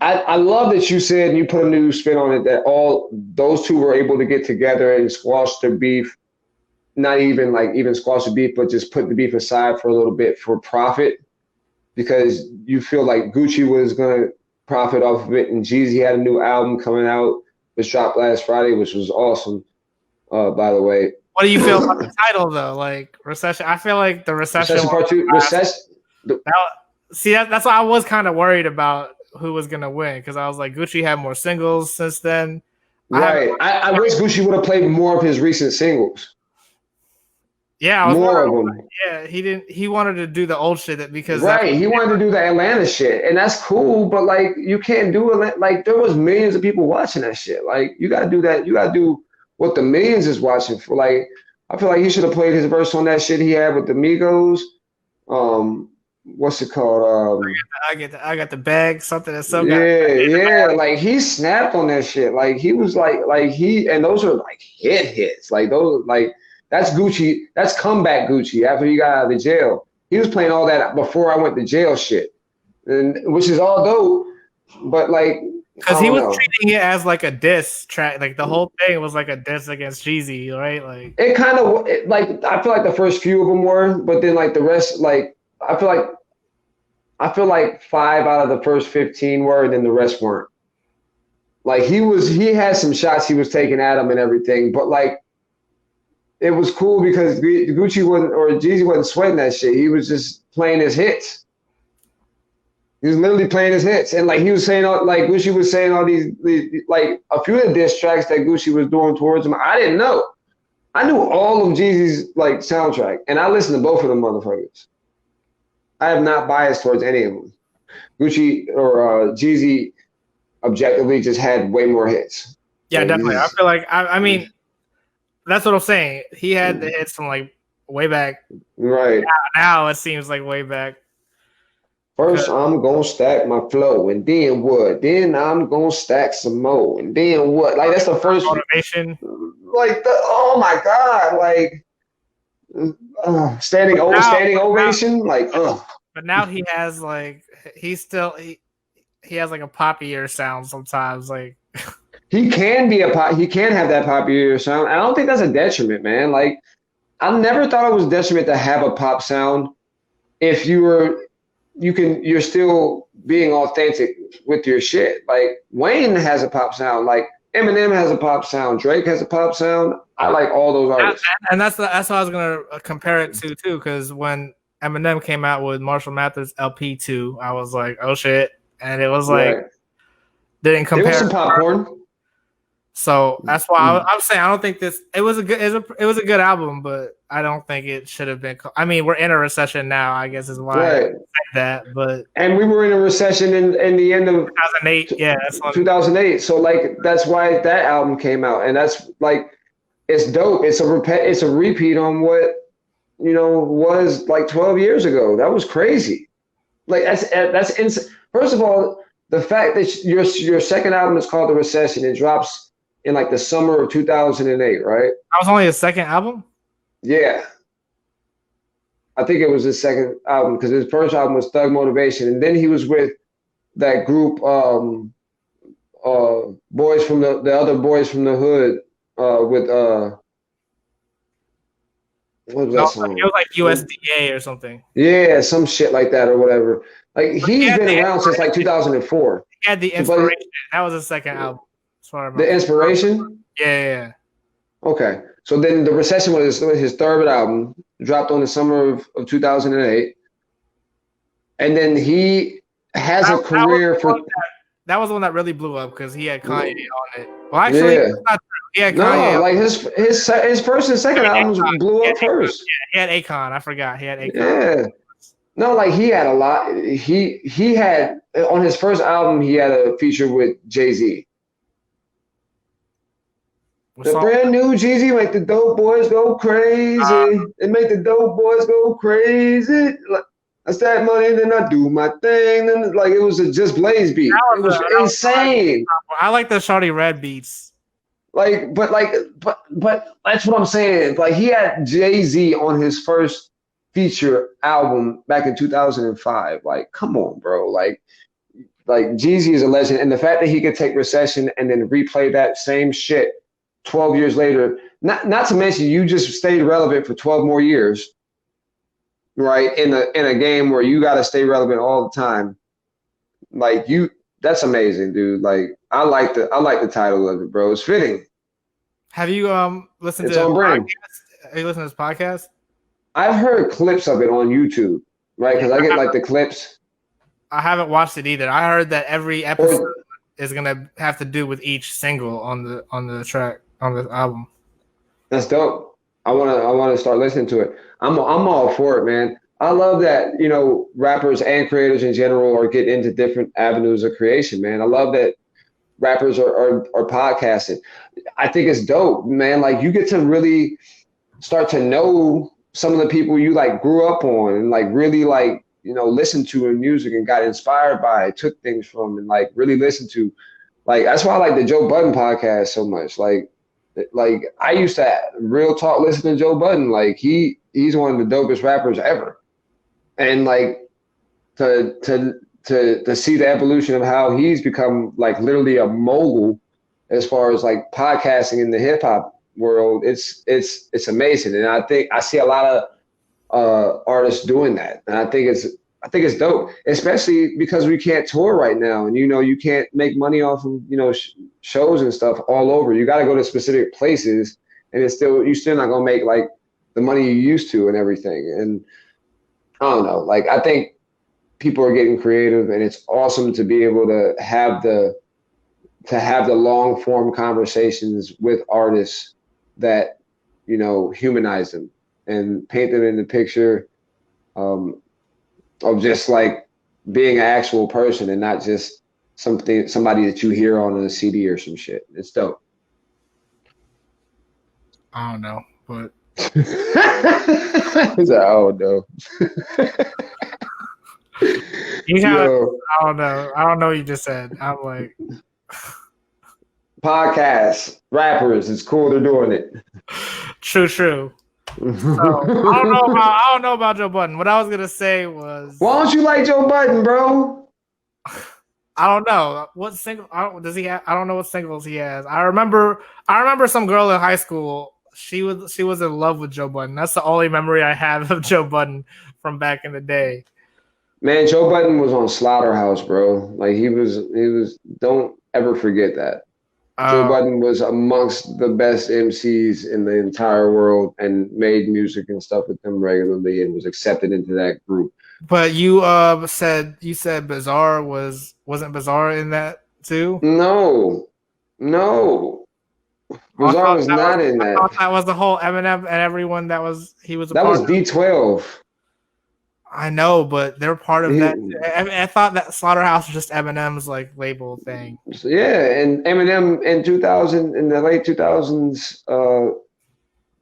I love that you said, and you put a new spin on it, that all those two were able to get together and squash their beef. Not even like even squash the beef, but just put the beef aside for a little bit for profit, because you feel like Gucci was gonna profit off of it, and Jeezy had a new album coming out, which dropped last Friday, which was awesome. By the way, What do you feel about the title though? Like recession. I feel like the recession Recession one Part Two, Recession. see that's why I was kind of worried about who was gonna win because I was like Gucci had more singles since then. I haven't. Right. I wish Gucci would have played more of his recent singles. Yeah, I was More of wondering. them. Yeah, he didn't. He wanted to do the old shit because that's Right. He wanted to do the Atlanta shit, and that's cool, but like you can't do it. Like there was millions of people watching that shit. Like you got to do that. You got to do what the millions is watching for. Like I feel like he should have played his verse on that shit he had with the Migos. What's it called? I got the bag. Something that some guy. Yeah. Like he snapped on that shit. Like he was like he, and those are like hits. Like those, like that's Gucci. That's comeback Gucci after he got out of the jail. He was playing all that before I went to jail shit, and which is all dope. But like, I Because he don't was know. treating it as like a diss track. Like the whole thing was like a diss against Jeezy, right? Like It kind of like I feel like the first few of them were, but then like the rest, like I feel like I feel like 5 out of the first 15 were, and then the rest weren't. Like he had some shots he was taking at him and everything, but like it was cool because Gucci wasn't, or Jeezy wasn't sweating that shit. He was just playing his hits. He was literally playing his hits, and like he was saying, like Gucci was saying all these like a few of the diss tracks that Gucci was doing towards him. I didn't know. I knew all of Jeezy's like soundtrack, and I listened to both of them motherfuckers. I have not biased towards any of them. Gucci or Jeezy objectively just had way more hits. yeah, Like, definitely. I feel like I mean that's what I'm saying. He had the hits from like way back. right. Now it seems like way back. First, I'm gonna stack my flow, and then what? Then I'm gonna stack some more, and then what? Like that's the first Motivation. like oh my god, like standing ovation, like oh. But now he has like he has like a poppier sound sometimes. Like He can be he can have that popular sound. I don't think that's a detriment, man. Like I never thought it was a detriment to have a pop sound if you're still being authentic with your shit. Like Wayne has a pop sound, like Eminem has a pop sound, Drake has a pop sound. I like all those artists. and that's what I was gonna compare it to too, because when Eminem came out with Marshall Mathers LP2, I was like, oh shit, and it was like Right. didn't compare. There was some popcorn. So that's why I'm saying I don't think this. It was a good album, but I don't think it should have been. I mean, we're in a recession now. I guess is why I say that. But and we were in a recession in the end of 2008. Yeah, that's 2008. So like that's why that album came out, and that's like it's dope. It's a repeat on what was like 12 years ago. That was crazy. Like that's insane. First of all, the fact that your second album is called The Recession, it drops in like the summer of 2008, right? That was only his second album? Yeah. I think it was his second album because his first album was Thug Motivation. And then he was with that group, boys from the other boys from the hood, with what was that song? It was like USDA or something. Yeah, some shit like that or whatever. Like he's been around since like 2004. He had the Inspiration. That was his second album. The Inspiration? Yeah. Okay. So then The Recession was his third album, dropped on the summer of 2008. And then he has a career that was the one that really blew up because he had Kanye on it. Well, actually, yeah. Not true. He had Kanye. No, like his first and second albums blew up first. Yeah, he had Akon. I forgot. He had Akon. Yeah. No, like he had a lot. He had on his first album, he had a feature with Jay-Z. The brand new Jeezy make the dope boys go crazy. It make the dope boys go crazy. Like, I stack money, then I do my thing. Then like it was a Just Blaze beat. It was insane. I like the Shawty Red beats. But that's what I'm saying. Like he had Jay-Z on his first feature album back in 2005. Like, come on, bro. Like Like Jeezy is a legend, and the fact that he could take Recession and then replay that same shit 12 years later. Not to mention you just stayed relevant for 12 more years, right? In a game where you got to stay relevant all the time. Like that's amazing, dude. Like I like the title of it, bro. It's fitting. Have you listened It's to on brand. Have you listened to this podcast? I've heard clips of it on YouTube, right? Because Yeah, I get like the clips. I haven't watched it either. I heard that every episode Or is gonna have to do with each single on the track on the album. that's dope. I wanna start listening to it. I'm all for it, man. I love that, rappers and creators in general are getting into different avenues of creation, man. I love that rappers are podcasting. I think it's dope, man. Like you get to really start to know some of the people you like grew up on and like really like, listen to in music and got inspired by, took things from and like really listen to. Like that's why I like the Joe Budden podcast so much. Like I used to real talk listen to Joe Budden. Like he's one of the dopest rappers ever. And like to see the evolution of how he's become like literally a mogul as far as like podcasting in the hip hop world, it's amazing. And I think I see a lot of artists doing that. And I think it's dope, especially because we can't tour right now, and you can't make money off of shows and stuff all over. You got to go to specific places, and you're still not gonna make like the money you used to and everything. And I don't know, like I think people are getting creative, and it's awesome to be able to have the long form conversations with artists that humanize them and paint them in the picture of just like being an actual person and not just somebody that you hear on a CD or some shit. It's dope. I don't know, but He's like, oh no. I don't know. I don't know what you just said. I'm like podcasts, rappers, it's cool they're doing it. True. So, I don't know about Joe Budden. What I was gonna say was, why don't you like Joe Budden, bro? I don't know what single. Does he have? I don't know what singles he has. I remember some girl in high school. She was in love with Joe Budden. That's the only memory I have of Joe Budden from back in the day. Man, Joe Budden was on Slaughterhouse, bro. Like he was. Don't ever forget that. Joe Budden was amongst the best MCs in the entire world and made music and stuff with them regularly and was accepted into that group. But you said Bizarre wasn't Bizarre in that too? No. Bizarre was not in that. I thought that was the whole Eminem and everyone that was that was D12. I know, but they're part of that. I thought that Slaughterhouse was just Eminem's like label thing. Yeah, and Eminem in the late 2000s,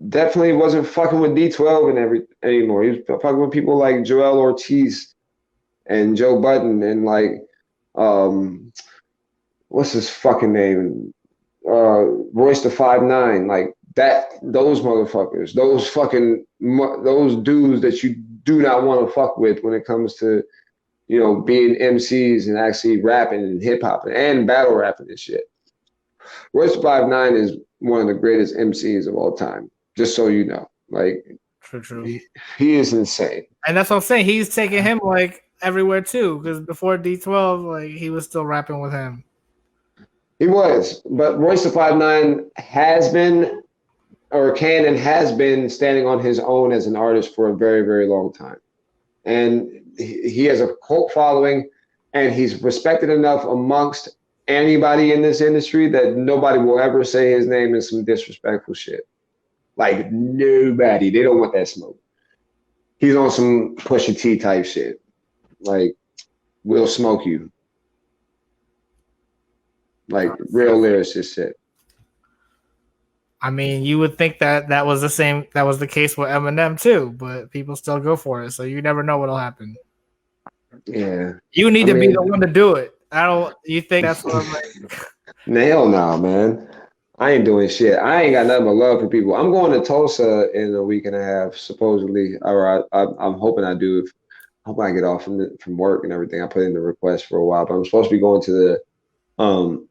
definitely wasn't fucking with D12 anymore. He was fucking with people like Joel Ortiz and Joe Budden and like, what's his fucking name? Royce the 5'9", like that. Those motherfuckers, those dudes that you do not want to fuck with when it comes to, being MCs and actually rapping and hip hop and battle rapping and shit. Royce 5'9" is one of the greatest MCs of all time. Just so you know, like, true. He is insane. And that's what I'm saying. He's taking him like everywhere too, because before D12, like he was still rapping with him. He was, but Royce the 5'9" has been, or can and has been standing on his own as an artist for a very, very long time. And he has a cult following, and he's respected enough amongst anybody in this industry that nobody will ever say his name in some disrespectful shit. Like nobody. They don't want that smoke. He's on some Pusha T type shit. Like, we'll smoke you. Like real lyricist shit. I mean, you would think that was the case with Eminem too, but people still go for it. So you never know what'll happen. Yeah. You need to be the one to do it. You think that's what I'm like? Hell no, man. I ain't doing shit. I ain't got nothing but love for people. I'm going to Tulsa in a week and a half, supposedly, or I'm hoping I do. hope I get off from work and everything. I put in the request for a while, but I'm supposed to be going to um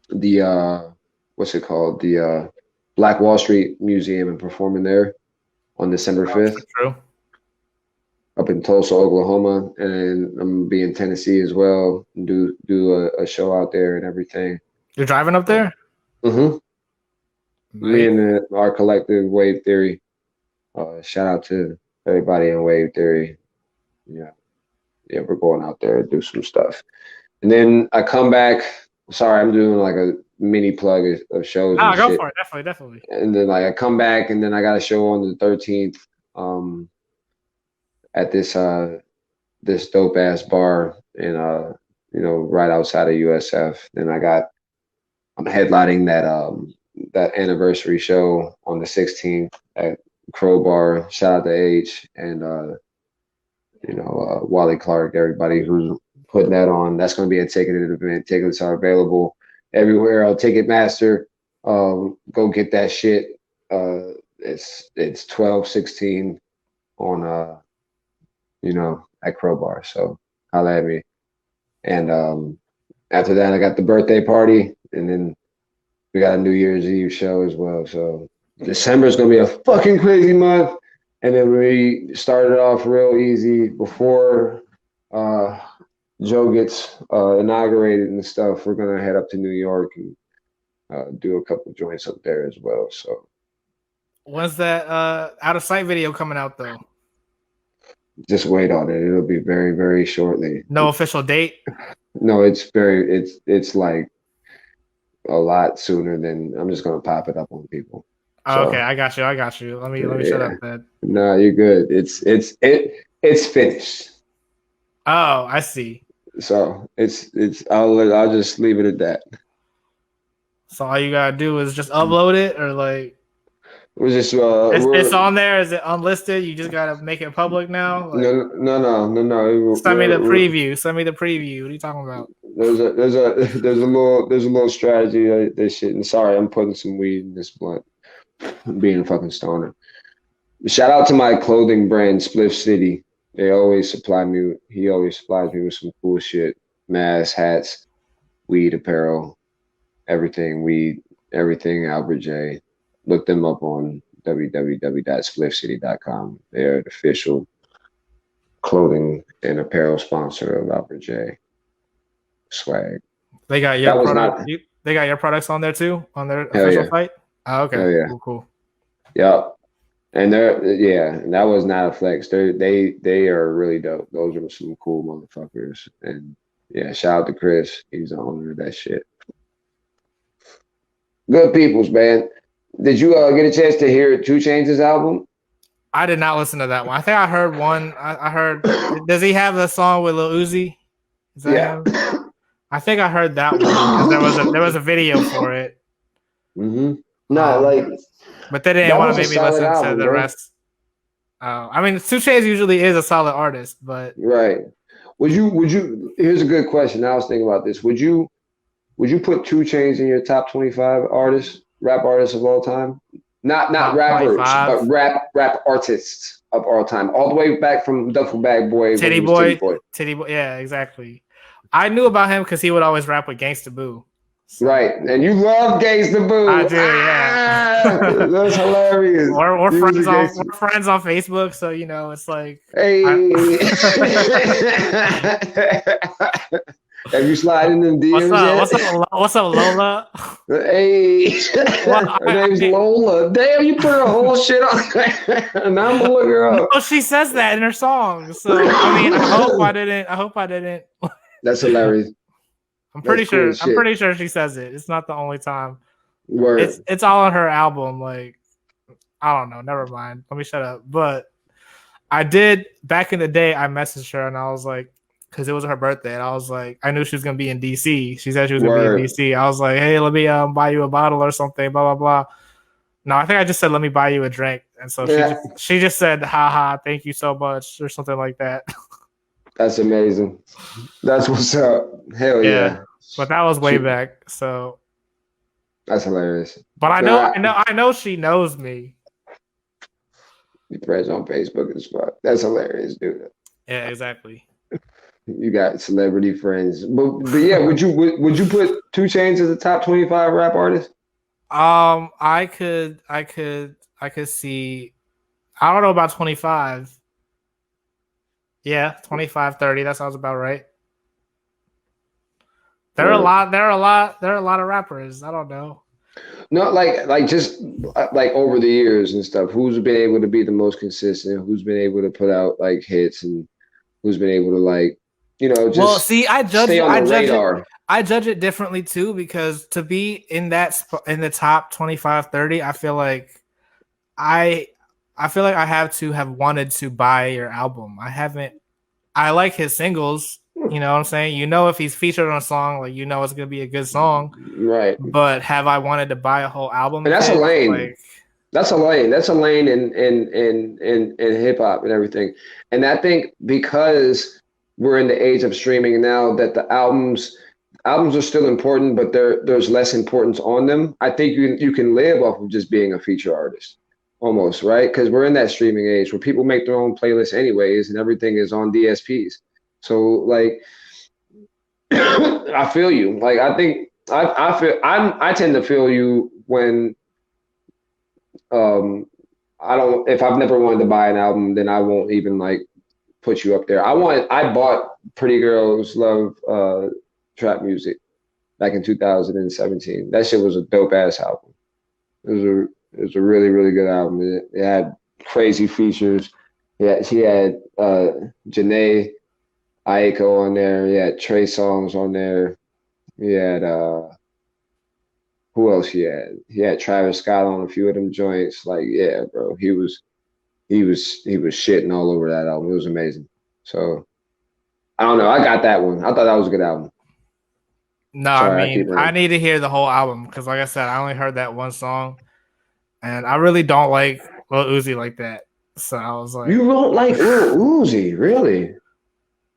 the what's it called? The Black Wall Street Museum and performing there on December Oh, 5th true. up in Tulsa, Oklahoma, and I'm gonna be in Tennessee as well. And do a show out there and everything. You're driving up there? Mm-hmm. Me Nice. and our collective Wave Theory. Shout out to everybody in Wave Theory. Yeah, yeah, we're going out there to do some stuff. And then I come back. Sorry, I'm doing like a mini plug of shows and Ah, go shit. for it. Definitely, definitely. And then like I come back and then I got a show on the 13th at this dope ass bar in right outside of USF. Then I'm headlining that anniversary show on the 16th at Crowbar. Shout out to H and Wally Clark, everybody who's putting that on. That's going to be a ticketed event. Tickets are available everywhere. Ticketmaster. Go get that shit. It's 12/16 on at Crowbar. So holla at me. And after that, I got the birthday party, and then we got a New Year's Eve show as well. So December is gonna be a fucking crazy month. And then we started off real easy before Joe gets inaugurated and stuff. We're gonna head up to New York and do a couple joints up there as well. So when's that out of sight video coming out though? just wait on it. It'll be very, very shortly. No official date. No, it's like a lot sooner than I'm just gonna pop it up on people. Oh, okay, So I got you. I got you. Let me shut yeah, up then. no, you're good. It's finished. Oh, I see. So I'll just leave it at that. So all you gotta do is just upload it, or like We're just it's on there. Is it unlisted? You just gotta make it public now. Like, no. send me the preview. Send me the preview. What are you talking about? There's a little strategy to this shit. And sorry, I'm putting some weed in this blunt. I'm being a fucking stoner. Shout out to my clothing brand, Spliff City. They always supply me. He always supplies me with some cool shit: masks, hats, weed apparel, everything weed, everything Albert J. Look them up on www.spliffcity.com. They're the official clothing and apparel sponsor of Albert J. Swag. They got your product. They got your products on there too, on their official site. Oh, okay. Hell yeah. Cool. Yep. And that was not a flex. They are really dope. Those are some cool motherfuckers. And yeah, shout out to Chris. He's the owner of that shit. Good peoples, man. Did you get a chance to hear 2 Chainz' album? I did not listen to that one. I think I heard one. I heard. Does he have a song with Lil Uzi? Is that him? I think I heard that one because there was a video for it. Mm-hmm. No, but they didn't want to maybe listen to the rest. I mean, 2 Chainz usually is a solid artist, but right. Would you? Here's a good question. I was thinking about this. Would you put 2 Chainz in your top 25 rap artists of all time? Not rappers, 25. But rap artists of all time, all the way back from Duffel Bag Boy, Titty Boy. Yeah, exactly. I knew about him because he would always rap with Gangsta Boo. So. Right, and you love Gangsta Boo. I do, yeah. That's hilarious. We're friends on Facebook, so it's like. Hey. Have you slid in them DMs yet? What's up, Lola? Hey, her name's Lola. Damn, you put her whole shit on there. Now I'm gonna look her up. No, she says that in her song. So I mean, I hope I didn't. That's hilarious. I'm pretty sure. I'm pretty sure she says it. It's not the only time. Word. It's all on her album. Like, I don't know. Never mind. Let me shut up. But I did back in the day. I messaged her and I was like, because it was her birthday, and I was like, I knew she was gonna be in DC. She said she was gonna be in DC. I was like, hey, let me buy you a bottle or something. Blah blah blah. No, I think I just said, let me buy you a drink, and so she just said, haha, thank you so much, or something like that. That's amazing. That's what's up. Hell yeah. But that was way back, so that's hilarious. But I know she knows me. You friends on Facebook as fuck. That's hilarious, dude. Yeah, exactly. You got celebrity friends, but yeah, would you put Two Chainz as a top 25 rap artist? I could see. I don't know about 25. Yeah, 25, 30. That sounds about right. There are a Or lot. There are a lot. There are a lot of rappers. I don't know. no, like just like over the years and stuff. Who's been able to be the most consistent? Who's been able to put out like hits and who's been able to like Well, just see, stay on the radar? I judge it differently too because to be in in the top 25, 30, I I feel like I have to have wanted to buy your album. I haven't. I like his singles. You know what I'm saying? You know, if he's featured on a song, like you know it's gonna be a good song. Right. But have I wanted to buy a whole album And of that's a his? lane. Like, That's a lane. That's a lane in hip hop and everything. And I think because we're in the age of streaming now, that the albums are still important, but there's less importance on them. I think you can live off of just being a feature artist, almost, right? Because we're in that streaming age where people make their own playlists anyways, and everything is on DSPs. So like, I feel you. Like I think I tend to feel you when I don't if I've never wanted to buy an album, then I won't even like put you up there. I bought Pretty Girls Love trap music back in 2017. That shit was a dope ass album. It was a really really good album. It had crazy features. Yeah, she had Janae Aiko on there. He had Trey Songz on there. He had who else he had? He had Travis Scott on a few of them joints. Like, yeah, bro, he was shitting all over that album. It was amazing. So I don't know. I got that one. I thought that was a good album. no, I Sorry, I keep mean, I running. need to hear the whole album because, like I said, I only heard that one song, and I really don't like Lil Uzi like that. So I was You like, don't like Lil Uzi, really?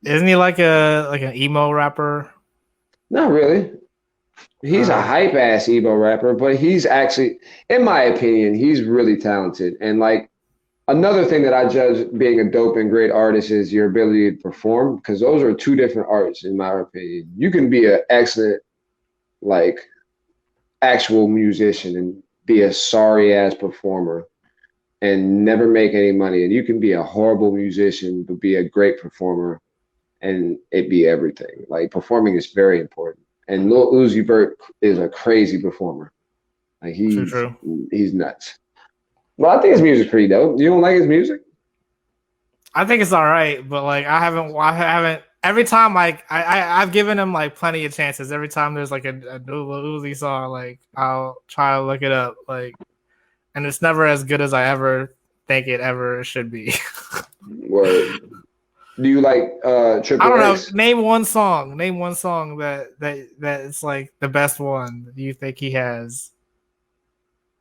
isn't he like an emo rapper? Not really. He's a Uh, hype ass emo rapper, but he's actually, in my opinion, he's really talented. And like another thing that I judge being a dope and great artist is your ability to perform, because those are two different arts, in my opinion. You can be an excellent, like, actual musician and be a sorry ass performer and never make any money. And you can be a horrible musician, but be a great performer and it be everything. Like, performing is very important. And Lil Uzi Vert is a crazy performer. Like, true, true. he's nuts. Well, I think his music's pretty dope. You don't like his music? I think it's all right, but like I haven't. Every time, like I've given him like plenty of chances. Every time there's like a new Lil Uzi song, like I'll try to look it up, like, and it's never as good as I ever think it ever should be. Or do you like I Triple don't know. X? Name one song. Name one song that is like the best one you think he has.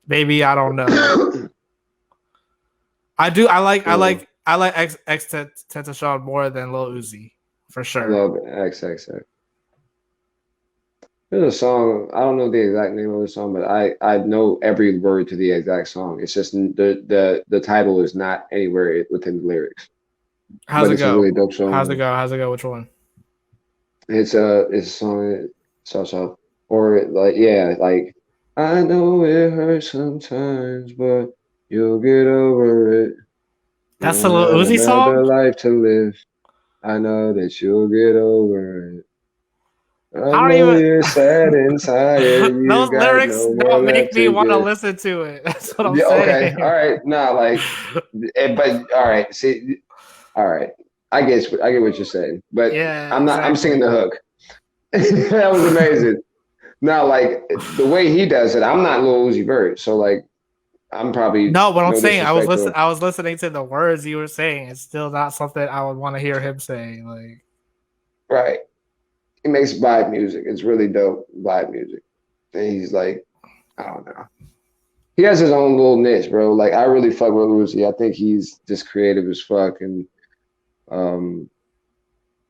Maybe I don't know. I do. Well, I like X Tentacion more than Lil Uzi for I sure. love XXX. There's a song, I don't know the exact name of the song, but I know every word to the exact song. It's just the title is not anywhere within the lyrics, How's but it it's a go? really dope How's it song. go? How's it go? Which one? It's a song that starts off or like yeah, like I know it hurts sometimes, but you'll get over it. You That's the don't Lil have Uzi another song. life to live. I know that you'll get over it. I I don't know even. you're sad inside, you Those got lyrics no more don't make left me to want to give. listen to it. That's what I'm Yeah, okay, all saying. right. No, like, but all right. See, all right. I get what you're saying, but Yeah, I'm not. I'm singing the exactly. hook. That was amazing. Now, like the way he does it, I'm not Lil Uzi Vert, so like I'm probably No, what I'm no saying, disrespect to him. I was listening to the words you were saying. It's still not something I would want to hear him saying. Like, Right. He makes vibe music. It's really dope vibe music. And he's like, I don't know. He has his own little niche, bro. Like I really fuck with Uzi. I think he's just creative as fuck and um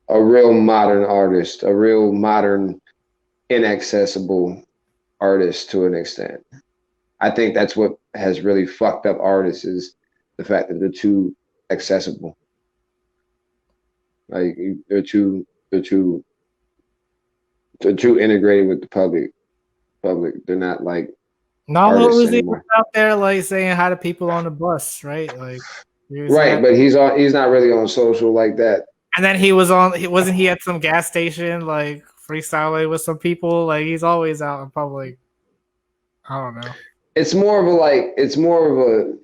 a real modern artist, a real modern, inaccessible artist to an extent. I think that's what has really fucked up artists is the fact that they're too accessible. Like they're too integrated with the public. They're not like No, Lil artists Uzi was anymore. out there like saying hi to people on the bus, right? Like he was Right, at, but he's not really on social like that. and then he was on. Wasn't he at some gas station like freestyling with some people? Like he's always out in public. I don't know. It's more of a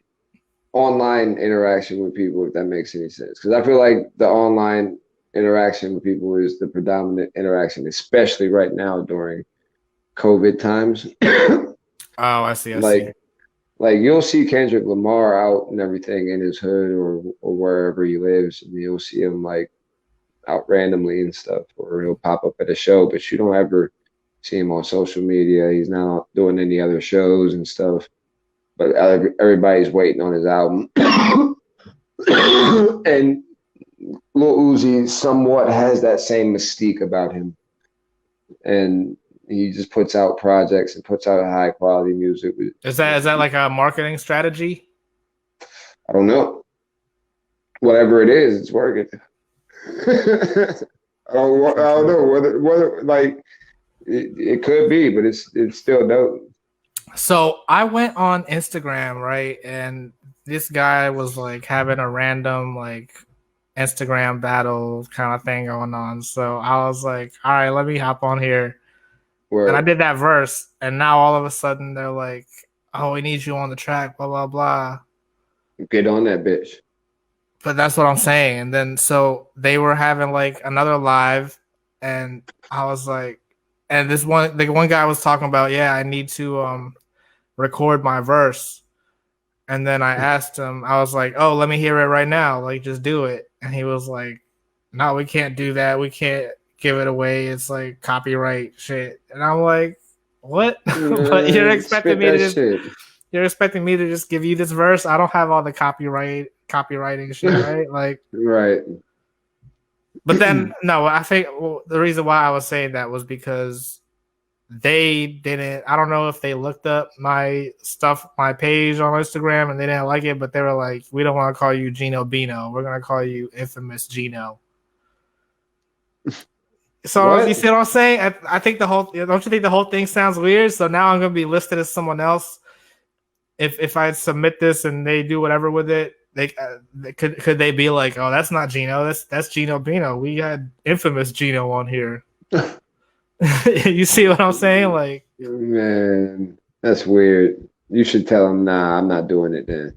online interaction with people, if that makes any sense. Because I feel like the online interaction with people is the predominant interaction, especially right now during COVID times. Oh, I see. I see. like like you'll see Kendrick Lamar out and everything in his hood or wherever he lives, and you'll see him like out randomly and stuff, or he'll pop up at a show, but you don't ever see him on social media. He's not doing any other shows and stuff. But everybody's waiting on his album. And Lil Uzi somewhat has that same mystique about him, and he just puts out projects and puts out high quality music. Is that like a marketing strategy? I don't know. Whatever it is, it's working. I don't know whether like it could be, but it's still dope. So I went on Instagram, right, and this guy was like having a random like Instagram battle kind of thing going on. So I was like, all right, let me hop on here. And I Where did that verse, and now all of a sudden they're like, oh, we need you on the track, blah, blah, blah. get on that bitch. But that's what I'm saying. And then so they were having like another live, and I was like, and the one guy was talking about, yeah, I need to record my verse. And then I asked him, I was like, oh, let me hear it right now. Like, just do it. And he was like, no, we can't do that. We can't give it away. It's like copyright shit. And I'm like, what? But Spit that shit. you're expecting me to just give you this verse? I don't have all the copywriting shit, right? Like, Right. but then no, I think the reason why I was saying that was because they didn't. I don't know if they looked up my stuff, my page on Instagram, and they didn't like it, but they were like, "We don't want to call you Gino Bino. We're gonna call you Infamous Gino." So you What? see what I'm saying? I think the whole. Don't you think the whole thing sounds weird? So now I'm gonna be listed as someone else if I submit this and they do whatever with it. They could they be like, "Oh, that's not Gino. That's Gino Bino. We had Infamous Gino on here." You see what I'm saying? Like, Man, that's weird. You should tell him, nah, I'm not doing it then.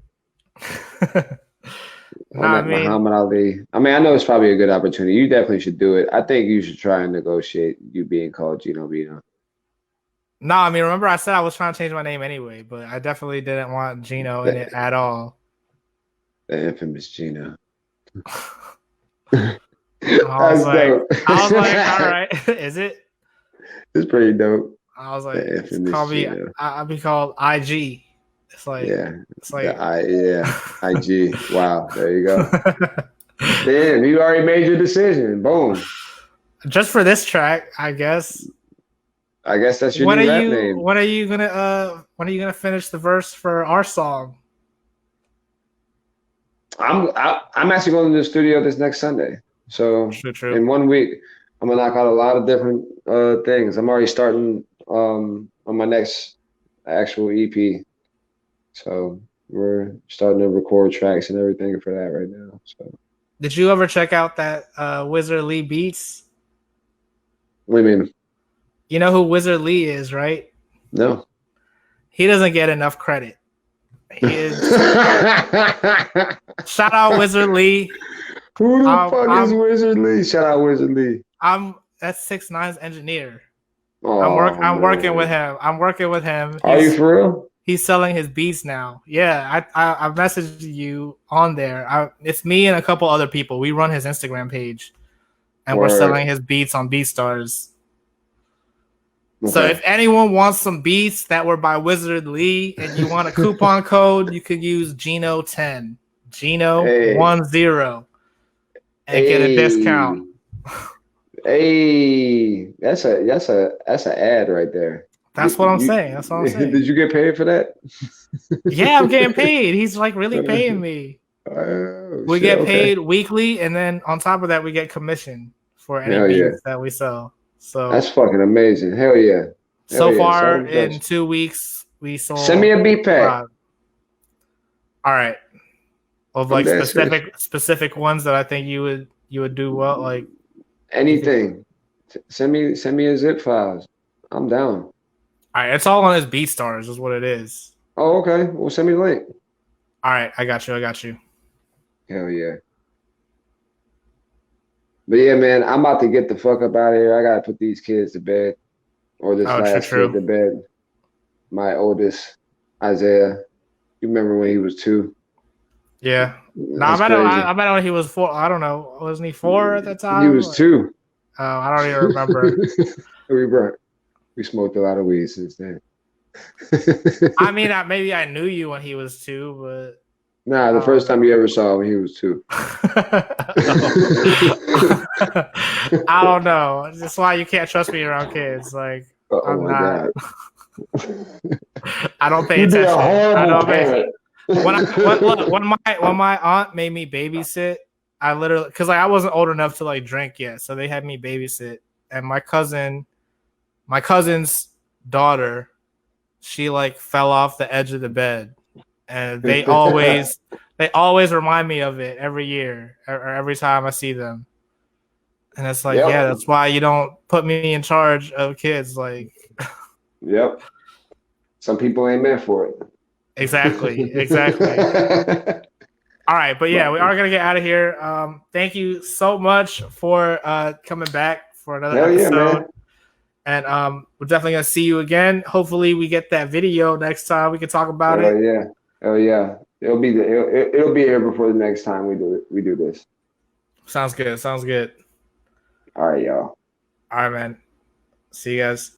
nah, On I that mean, Muhammad Ali. I mean, I know it's probably a good opportunity. You definitely should do it. I think you should try and negotiate you being called Gino Bino. nah, I mean, remember I said I was trying to change my name anyway, but I definitely didn't want Gino in it The, at all. the infamous Gino. I was That's like, dope. all right, is it? It's pretty dope. I was like, The infamous call me. Gino. I'll be called IG. It's like, Yeah. it's like. Yeah. IG. Wow. There you go. Damn, you already made your decision. Boom. Just for this track, I guess. I guess that's your new rap name. When are you gonna finish the verse for our song? I'm actually going to the studio this next Sunday. So True. in 1 week, I'm gonna knock out a lot of different things. I'm already starting on my next actual EP. So we're starting to record tracks and everything for that right now. So Did you ever check out that Wizard Lee Beats? what do you mean? You know who Wizard Lee is, right? No. He doesn't get enough credit. He is. Shout out Wizard Lee. Who the fuck is Wizard Lee? Shout out Wizard Lee. That's 6ix9ine's engineer. Oh, I'm working with him. Are you for real? He's selling his beats now. Yeah, I messaged you on there. It's me and a couple other people. We run his Instagram page, and we're selling his beats on BeatStars. Okay. So if anyone wants some beats that were by Wizard Lee and you want a coupon code, you could use Gino10, Gino10, and get a discount. Hey, that's an ad right there. That's what I'm saying. That's what I'm saying. Did you get paid for that? Yeah, I'm getting paid. He's like really paying me. Oh We shit. get Okay. paid weekly, and then on top of that, we get commission for any Hell yeah. bees that we sell. That's So fucking amazing. Hell yeah. Hell so yeah. far Selling in best. 2 weeks, we Send me sold. a beat pack. All right, of I'm like dead serious. specific ones that I think you would do well. Like you could. Anything. Send me a zip files. I'm down. All right, it's all on his BeatStars, is what it is. Oh, okay. Well, send me the link. All right, I got you. I got you. Hell yeah. But yeah, man, I'm about to get the fuck up out of here. I gotta put these kids to bed, or this Oh, true, last kid true. to bed. My oldest, Isaiah. You remember when he was 2? Yeah. No, That's crazy. I bet when he was 4. I don't know. Wasn't he 4 at the He time? was 2. I don't even remember. We smoked a lot of weed since then. I mean, maybe I knew you when he was 2, but Nah, the I first don't time you ever saw him, he was 2. I don't know. That's why you can't trust me around kids. Like Oh I'm my not. God. I don't pay You'd be a attention. I horrible don't pay. parent. When my aunt made me babysit, I literally because like I wasn't old enough to like drink yet, so they had me babysit, and my cousin's daughter, she like fell off the edge of the bed, and they always remind me of it every year or every time I see them. And it's like, yeah, Yep. that's why you don't put me in charge of kids. Like, Yep. Some people ain't meant for it. exactly. All right, but yeah, we are gonna get out of here. Thank you so much for coming back for another Hell yeah, episode. man. And we're definitely gonna see you again. Hopefully, we get that video next time. We can talk about Hell it. yeah. Hell yeah. It'll be here before the next time we do this. Sounds good. All right, y'all. All right, man. See you guys.